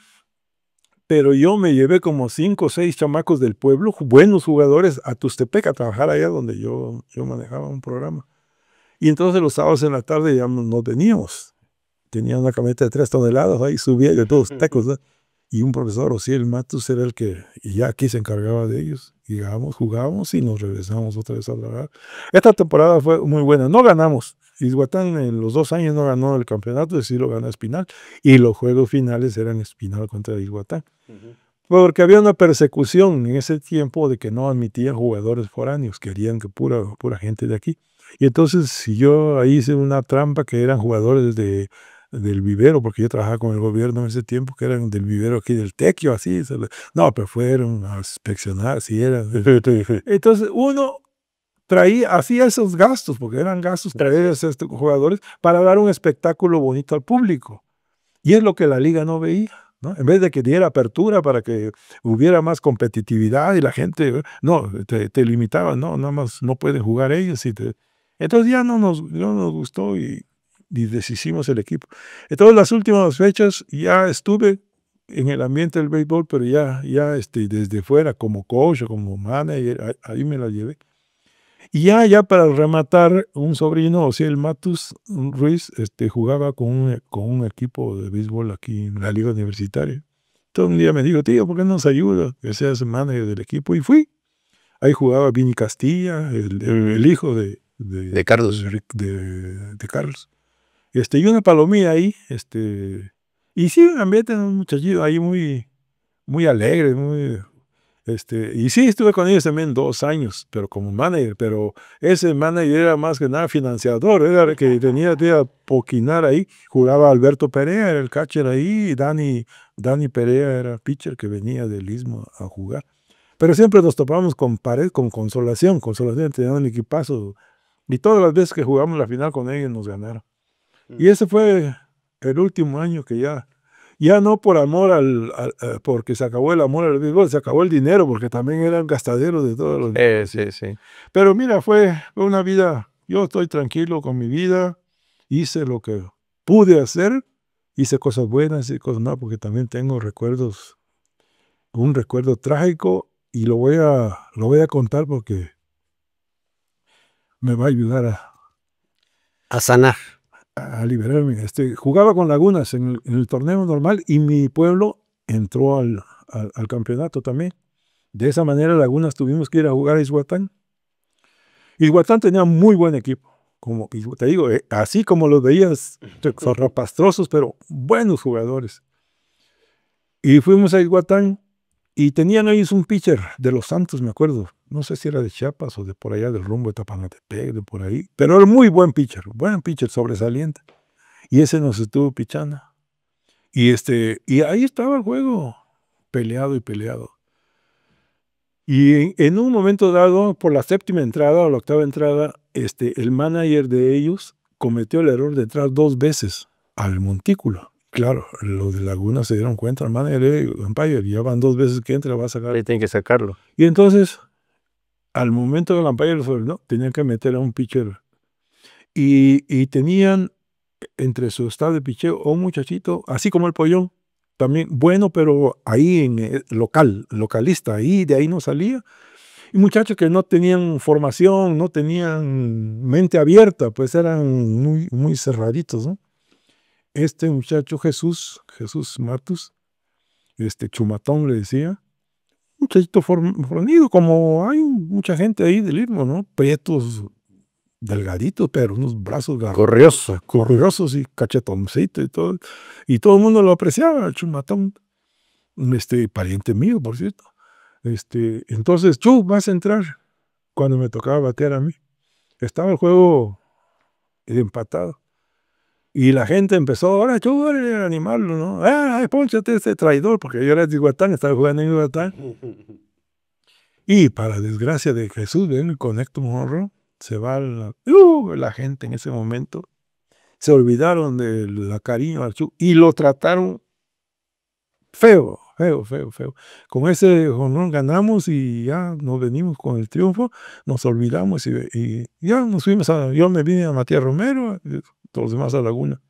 Speaker 1: pero yo me llevé como 5 o 6 chamacos del pueblo, buenos jugadores, a Tustepec a trabajar allá donde yo manejaba un programa. Y entonces los sábados en la tarde ya nos veníamos. Tenía una camioneta de 3 toneladas, ahí subía de todos tecos, ¿no? Y un profesor, Osiel Matus, era el que, y ya aquí se encargaba de ellos. Llegábamos, jugábamos y nos regresamos otra vez a trabajar. Esta temporada fue muy buena. No ganamos. Ixhuatán en los 2 años no ganó el campeonato, sí lo ganó Espinal. Y los juegos finales eran Espinal contra Ixhuatán. Porque había una persecución en ese tiempo de que no admitían jugadores foráneos, querían que pura gente de aquí. Y entonces, si yo ahí hice una trampa que eran jugadores del vivero, porque yo trabajaba con el gobierno en ese tiempo, que eran del vivero aquí del Tequio, así. No, pero fueron a inspeccionar, si eran. Entonces, uno hacía esos gastos, porque eran gastos traer a estos jugadores para dar un espectáculo bonito al público. Y es lo que la liga no veía, ¿no? En vez de que diera apertura para que hubiera más competitividad y la gente, no, te limitaban, no, nada más no pueden jugar ellos. Entonces ya no nos gustó y deshicimos el equipo. Entonces las últimas fechas ya estuve en el ambiente del béisbol, pero ya desde fuera, como coach o como manager, ahí me la llevé. Y ya para rematar, un sobrino, Osiel Matus Ruiz, jugaba con un equipo de béisbol aquí en la liga universitaria. Todo un día me dijo, tío, ¿por qué no nos ayuda? Que seas manager del equipo. Y fui. Ahí jugaba Vini Castilla, el hijo de
Speaker 2: Carlos.
Speaker 1: De Carlos. Y una palomilla ahí. Y sí, un ambiente, un muchachito ahí muy, muy alegre, muy... y sí, estuve con ellos también 2 años, pero como manager, pero ese manager era más que nada financiador, era el que tenía que poquinar ahí. Jugaba Alberto Perea, era el catcher ahí, y Dani Perea era pitcher que venía del Istmo a jugar. Pero siempre nos topábamos con Consolación tenía un equipazo Y todas las veces que jugamos la final con ellos nos ganaron. Y ese fue el último año que ya no por amor porque se acabó el amor al béisbol, se acabó el dinero, porque también era un gastadero de todos los días.
Speaker 2: Sí.
Speaker 1: Pero mira, fue una vida, yo estoy tranquilo con mi vida, hice lo que pude hacer, hice cosas buenas y cosas malas, porque también tengo recuerdos, un recuerdo trágico, y lo voy a contar porque me va a ayudar
Speaker 2: A sanar.
Speaker 1: a liberarme. Jugaba con Lagunas en el torneo normal y mi pueblo entró al campeonato también. De esa manera, Lagunas tuvimos que ir a jugar a Ixhuatán. Ixhuatán tenía muy buen equipo. Como te digo, así como los veías, zorrapastrosos, pero buenos jugadores. Y fuimos a Ixhuatán y tenían ellos un pitcher de Los Santos, me acuerdo. No sé si era de Chiapas o de por allá del rumbo de Tapanatepec, de por ahí. Pero era muy buen pitcher, sobresaliente. Y ese nos estuvo pichando. Y ahí estaba el juego, peleado y peleado. Y en un momento dado, por la séptima entrada o la octava entrada, el manager de ellos cometió el error de entrar 2 veces al montículo. Claro, los de Laguna se dieron cuenta, el manager, umpire, ya van 2 veces que entra, va a sacar.
Speaker 2: Ahí tienen que sacarlo.
Speaker 1: Y entonces, al momento del umpire, no, tenían que meter a un pitcher. Y tenían entre su estado de picheo un muchachito, así como el Pollón, también bueno, pero ahí en localista, ahí de ahí no salía. Y muchachos que no tenían formación, no tenían mente abierta, pues eran muy, muy cerraditos, ¿no? Este muchacho Jesús Matus, Chumatón le decía, muchachito fornido, como hay mucha gente ahí del Istmo, ¿no? Prietos, delgaditos, pero unos brazos corriosos y cachetoncitos y todo. Y todo el mundo lo apreciaba, el Chumatón, pariente mío, por cierto. Entonces, vas a entrar cuando me tocaba batear a mí. Estaba el juego empatado. Y la gente empezó, ahora a animarlo, ¿no? Pónchate ese traidor, porque yo era de Ixhuatán, estaba jugando en Ixhuatán. Y para desgracia de Jesús, ven el conecto morro, se va la gente en ese momento. Se olvidaron de la cariño al Chu y lo trataron feo. Con ese jonrón ganamos y ya nos venimos con el triunfo, nos olvidamos y ya nos fuimos yo me vine a Matías Romero, todos los demás a Laguna.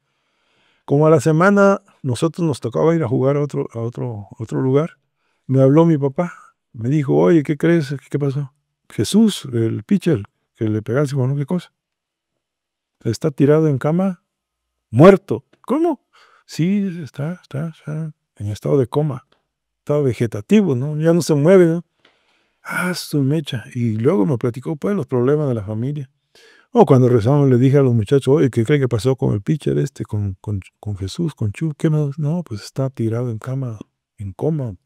Speaker 1: Como a la semana nosotros nos tocaba ir a jugar a otro lugar, me habló mi papá, me dijo, oye, ¿qué crees? ¿Qué pasó? Jesús, el pitcher, que le pegaste con no qué cosa, está tirado en cama, muerto. ¿Cómo? Sí, está en estado de coma, estado vegetativo, ¿no? Ya no se mueve, ¿no? Su mecha. Y luego me platicó, pues, los problemas de la familia. Cuando rezamos le dije a los muchachos, oye, ¿qué creen que pasó con el pitcher con Jesús, con Chu? ¿Qué más? No, pues está tirado en cama, en coma.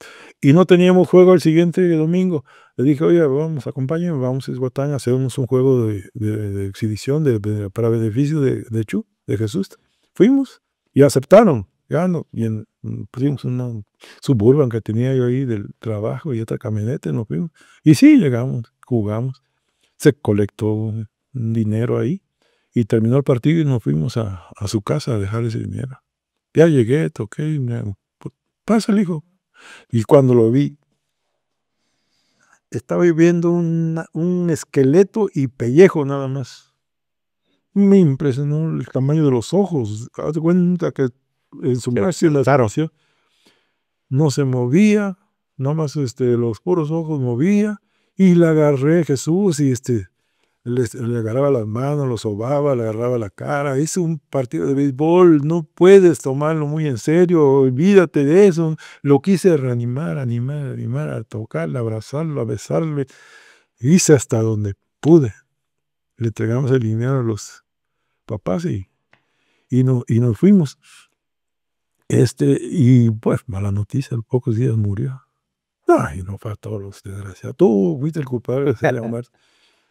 Speaker 1: Y no teníamos juego el siguiente domingo. Le dije, oye, vamos, acompáñenme, vamos a Ixhuatán, hacemos un juego de exhibición para beneficio de Chu, de Jesús. Fuimos y aceptaron. Ya no, pusimos una Suburban que tenía yo ahí del trabajo y otra camioneta, nos fuimos. Y sí, llegamos, jugamos. Se colectó un dinero ahí y terminó el partido y nos fuimos a su casa a dejar ese dinero. Ya llegué, toqué, pasa el hijo. Y cuando lo vi, estaba viendo un esqueleto y pellejo nada más. Me impresionó el tamaño de los ojos. Haz de cuenta que en su máxima expresión no se movía, nada más los puros ojos movía, y le agarré a Jesús y le agarraba las manos, lo sobaba, le agarraba la cara. Es un partido de béisbol, no puedes tomarlo muy en serio, olvídate de eso. Lo quise reanimar, a tocarle, a abrazarlo, a besarle. Hice hasta donde pude. Le entregamos el dinero a los papás y nos fuimos. Y pues, mala noticia, en pocos días murió. Ay, no fue a todos los desgraciados. Tú fuiste el culpable de la muerte.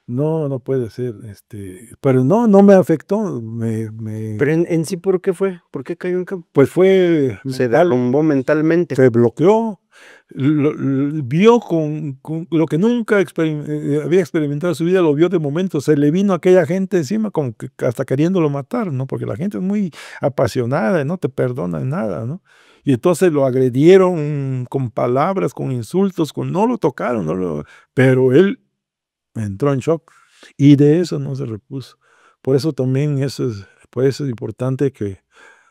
Speaker 1: No puede ser. Pero no me afectó.
Speaker 2: Pero en sí, ¿por qué fue? ¿Por qué cayó en cama?
Speaker 1: Pues fue
Speaker 2: Se derrumbó mentalmente.
Speaker 1: se bloqueó. Vio con lo que nunca había experimentado en su vida, lo vio de momento, se le vino aquella gente encima como que hasta queriéndolo matar, ¿no? Porque la gente es muy apasionada y no te perdona nada, ¿no? Y entonces lo agredieron con palabras, con insultos, no lo tocaron, pero él entró en shock y de eso no se repuso. Por eso también por eso es importante que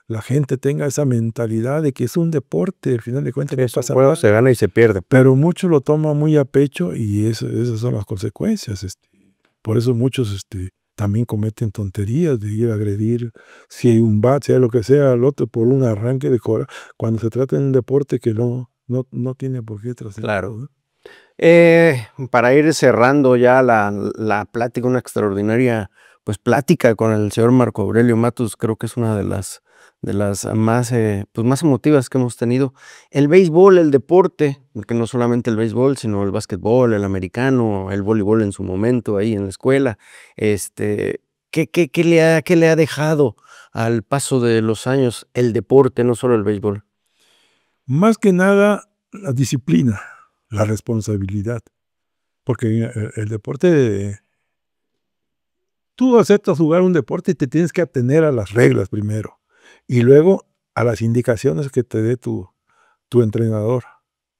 Speaker 1: la gente tenga esa mentalidad de que es un deporte, al final de cuentas no
Speaker 2: Es un
Speaker 1: pasa
Speaker 2: juego,
Speaker 1: nada.
Speaker 2: se gana y se pierde.
Speaker 1: Pero muchos lo toman muy a pecho y esas son las consecuencias. Por eso muchos también cometen tonterías de ir a agredir, si hay un bat, sea lo que sea, al otro por un arranque de cora, cuando se trata de un deporte que no tiene por qué trascender,
Speaker 2: Claro.
Speaker 1: ¿no?
Speaker 2: Para ir cerrando ya la plática, una extraordinaria pues plática con el señor Marco Aurelio Matus, creo que es una de las más, pues más emotivas que hemos tenido. El béisbol, el deporte, porque no solamente el béisbol, sino el básquetbol, el americano, el voleibol en su momento ahí en la escuela, ¿qué le ha dejado al paso de los años el deporte, no solo el béisbol?
Speaker 1: Más que nada, la disciplina, la responsabilidad, porque el deporte, tú aceptas jugar un deporte y te tienes que atener a las reglas primero, y luego a las indicaciones que te dé tu entrenador.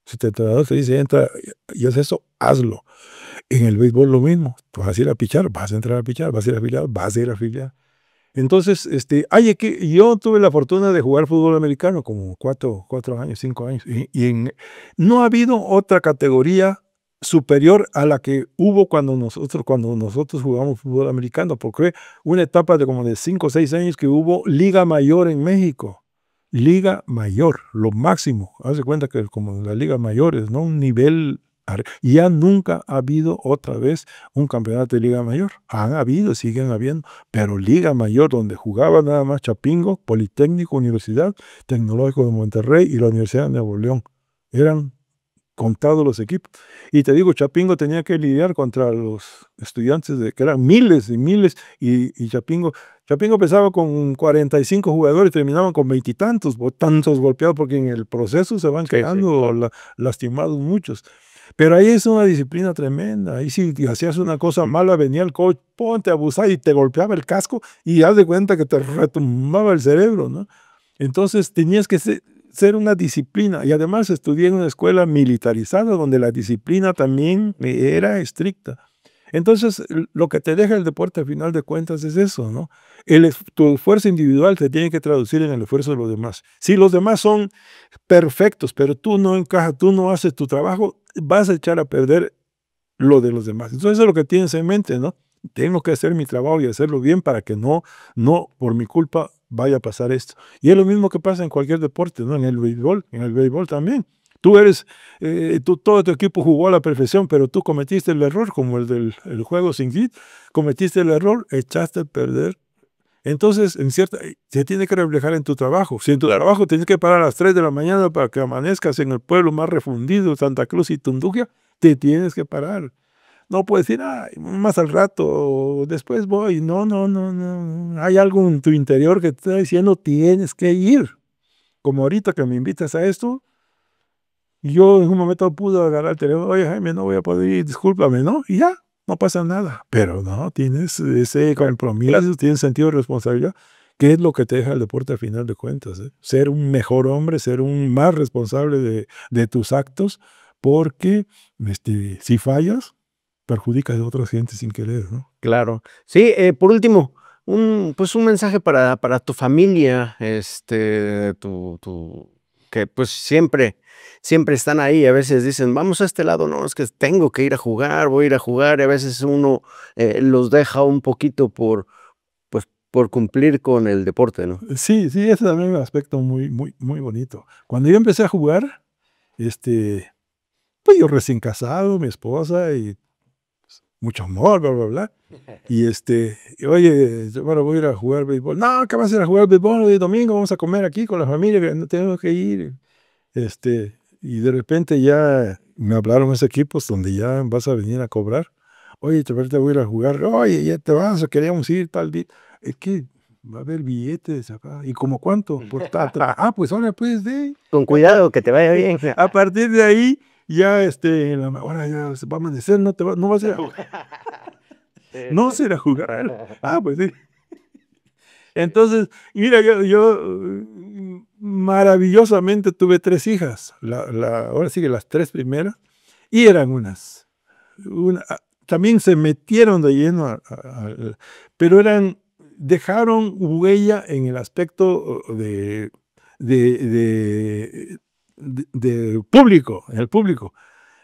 Speaker 1: Si tu entrenador te dice, entra y haz eso, hazlo. En el béisbol lo mismo, tú vas a ir a pichar, vas a entrar a pichar, vas a ir a afiliar, vas a ir a afiliar. Entonces, yo tuve la fortuna de jugar fútbol americano como 4 años, 5 años, no ha habido otra categoría superior a la que hubo cuando nosotros jugamos fútbol americano, porque una etapa de como de 5 o 6 años que hubo Liga Mayor en México. Liga Mayor, lo máximo. Haz de cuenta que como las ligas mayores, ¿no? Un nivel. Ya nunca ha habido otra vez un campeonato de Liga Mayor. Han habido, siguen habiendo, pero Liga Mayor, donde jugaba nada más Chapingo, Politécnico, Universidad Tecnológico de Monterrey y la Universidad de Nuevo León. Eran contados los equipos. Y te digo, Chapingo tenía que lidiar contra los estudiantes, que eran miles y miles, y Chapingo empezaba con 45 jugadores, terminaban con veintitantos, tantos golpeados, porque en el proceso se van quedando lastimados muchos. Pero ahí es una disciplina tremenda. Ahí si hacías una cosa mala, venía el coach, ponte a abusar y te golpeaba el casco y haz de cuenta que te retumbaba el cerebro, ¿no? Entonces tenías que ser una disciplina. Y además estudié en una escuela militarizada donde la disciplina también era estricta. Entonces, lo que te deja el deporte al final de cuentas es eso, ¿no? Tu esfuerzo individual se tiene que traducir en el esfuerzo de los demás. Si los demás son perfectos, pero tú no encajas, tú no haces tu trabajo, vas a echar a perder lo de los demás. Entonces, eso es lo que tienes en mente, ¿no? Tengo que hacer mi trabajo y hacerlo bien para que no por mi culpa vaya a pasar esto. Y es lo mismo que pasa en cualquier deporte, ¿no? En el béisbol también. Todo tu equipo jugó a la perfección, pero tú cometiste el error, como el juego sin hit, cometiste el error, echaste a perder. Entonces, se tiene que reflejar en tu trabajo. Si en tu trabajo tienes que parar a las 3 de la mañana para que amanezcas en el pueblo más refundido, Santa Cruz y Tundugia, te tienes que parar. No puedes decir, ay, más al rato, o después voy. No, no, no, no. Hay algo en tu interior que te está diciendo, tienes que ir. Como ahorita que me invitas a esto, yo en un momento pude agarrar el teléfono, oye Jaime, no voy a poder ir, discúlpame, ¿no? Y ya, no pasa nada. Pero no, tienes ese compromiso, tienes sentido de responsabilidad, que es lo que te deja el deporte al final de cuentas, ¿eh? Ser un mejor hombre, ser un más responsable de tus actos, porque si fallas, perjudicas a otras gente sin querer, ¿no?
Speaker 2: Claro. Sí, por último, pues un mensaje para tu familia, que pues siempre están ahí, a veces dicen, vamos a este lado, no, es que tengo que ir a jugar, voy a ir a jugar, y a veces uno los deja un poquito por cumplir con el deporte, ¿no?
Speaker 1: Sí, sí, ese también es un aspecto muy, muy, muy bonito. Cuando yo empecé a jugar, pues yo recién casado, mi esposa y mucho amor, bla, bla, bla. Oye, bueno, voy a ir a jugar béisbol. No, ¿qué vas a ir a jugar béisbol? Hoy es domingo, vamos a comer aquí con la familia, que no tenemos que ir. Y de repente ya me hablaron esos equipos donde ya vas a venir a cobrar. Oye, te voy a ir a jugar. Oye, ya te vas, queríamos ir tal día. Es que va a haber billetes acá. ¿Y como cuánto? Ah, pues ahora pues de.
Speaker 2: Con cuidado, que te vaya bien.
Speaker 1: A partir de ahí, ya ahora ya se va a amanecer, no vas a ir no se irá a jugar. Ah, pues sí. Entonces, mira, maravillosamente tuve 3 hijas. Ahora sí que las 3 primeras, y eran también se metieron de lleno, pero dejaron huella en el aspecto de público, en el público.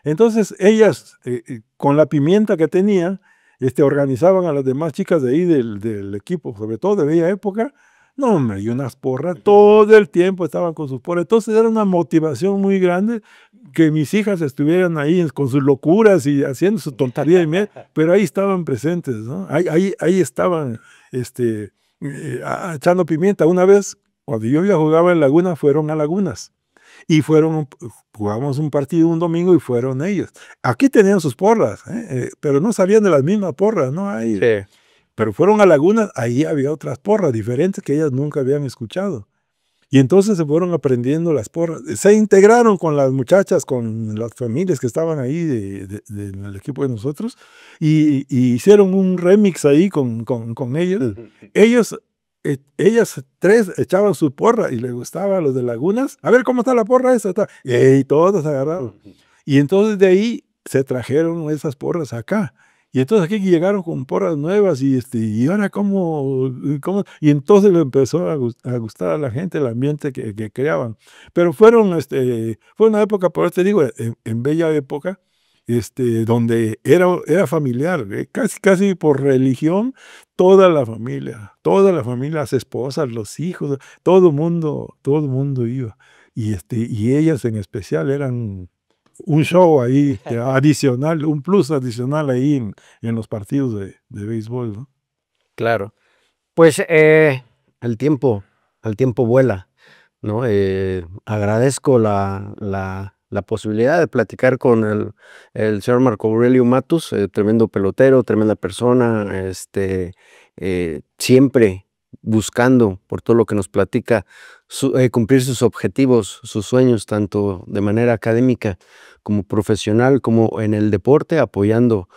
Speaker 1: Entonces ellas, con la pimienta que tenían, organizaban a las demás chicas de ahí del equipo, sobre todo de aquella época. No, hombre, y unas porras, todo el tiempo estaban con sus porras. Entonces era una motivación muy grande que mis hijas estuvieran ahí con sus locuras y haciendo su tontería y media, pero ahí estaban presentes, ¿no? Ahí estaban echando pimienta. Una vez, cuando yo ya jugaba en Laguna, fueron a Lagunas. Y jugamos un partido un domingo y fueron ellos. Aquí tenían sus porras, pero no salían de las mismas porras, ¿no?
Speaker 2: Sí.
Speaker 1: Pero fueron a Lagunas, ahí había otras porras diferentes que ellas nunca habían escuchado. Y entonces se fueron aprendiendo las porras. Se integraron con las muchachas, con las familias que estaban ahí del equipo de nosotros, y hicieron un remix ahí con ellos. Ellas 3 echaban su porra y les gustaba a los de Lagunas. A ver cómo está la porra esa. Y todos agarraron. Y entonces de ahí se trajeron esas porras acá. Y entonces aquí llegaron con porras nuevas y ahora cómo, y entonces le empezó a gustar a la gente el ambiente que creaban. Pero fue una época, por eso te digo, en bella época, donde era familiar, casi por religión, toda la familia, las esposas, los hijos, todo el mundo iba. Y ellas en especial eran un show ahí adicional, un plus adicional ahí en los partidos de béisbol, ¿no?
Speaker 2: Claro. Pues el tiempo vuela, ¿no? Agradezco la posibilidad de platicar con el señor Marco Aurelio Matus, tremendo pelotero, tremenda persona, siempre buscando, por todo lo que nos platica, cumplir sus objetivos, sus sueños, tanto de manera académica como profesional, como en el deporte, apoyando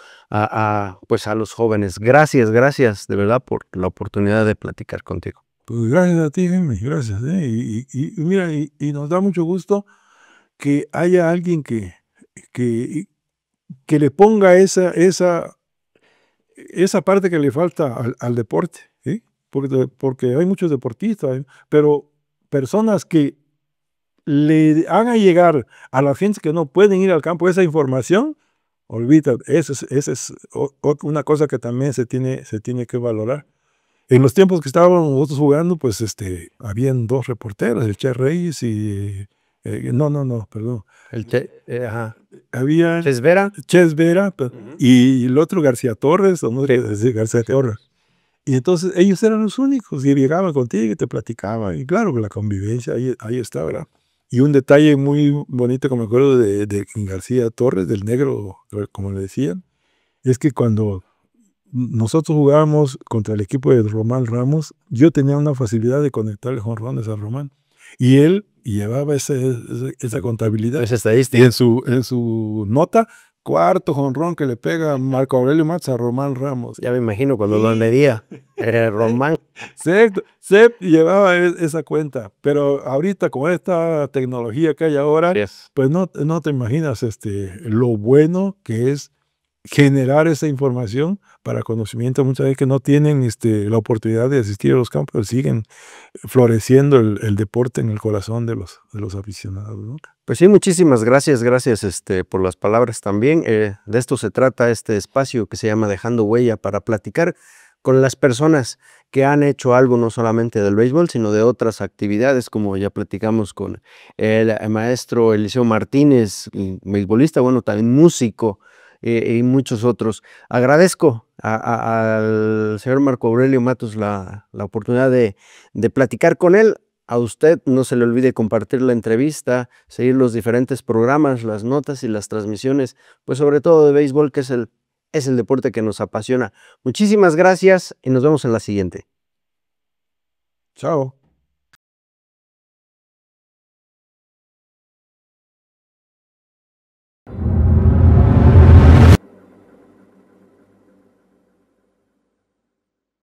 Speaker 2: pues a los jóvenes. Gracias de verdad por la oportunidad de platicar contigo.
Speaker 1: Pues gracias a ti, Jaime, gracias. Y mira, y nos da mucho gusto que haya alguien que le ponga esa parte que le falta al deporte, ¿sí? Porque hay muchos deportistas, pero personas que le hagan llegar a la gente que no pueden ir al campo esa información, olvídate, esa es una cosa que también se tiene que valorar. En los tiempos que estábamos nosotros jugando, pues habían 2 reporteros, el Che Reyes y perdón. Había
Speaker 2: ¿Ches Vera?
Speaker 1: Ches Vera y el otro García Torres, o no sé decir García Torres. Y entonces ellos eran los únicos y llegaban contigo y te platicaban. Y claro, la convivencia ahí está, ¿verdad? Y un detalle muy bonito que me acuerdo de García Torres, del negro, como le decían, es que cuando nosotros jugábamos contra el equipo de Román Ramos, yo tenía una facilidad de conectarle jonrones a Román. Y él llevaba esa contabilidad.
Speaker 2: Esa estadística.
Speaker 1: Y en su nota, 4º jonrón que le pega Marco Aurelio Matus a Román Ramos.
Speaker 2: Ya me imagino cuando lo medía Román.
Speaker 1: Sep llevaba esa cuenta, pero ahorita con esta tecnología que hay ahora, pues no te imaginas lo bueno que es generar esa información para conocimiento. Muchas veces que no tienen la oportunidad de asistir a los campos, siguen floreciendo el deporte en el corazón de los aficionados, ¿no?
Speaker 2: Pues sí, muchísimas gracias por las palabras también. De esto se trata este espacio que se llama Dejando Huella, para platicar con las personas que han hecho algo no solamente del béisbol, sino de otras actividades, como ya platicamos con el maestro Eliseo Martínez, beisbolista, bueno, también músico, y muchos otros. Agradezco al señor Marco Aurelio Matus la oportunidad de platicar con él. A usted no se le olvide compartir la entrevista, seguir los diferentes programas, las notas y las transmisiones, pues sobre todo de béisbol, que es el deporte que nos apasiona. Muchísimas gracias y nos vemos en la siguiente.
Speaker 1: Chao.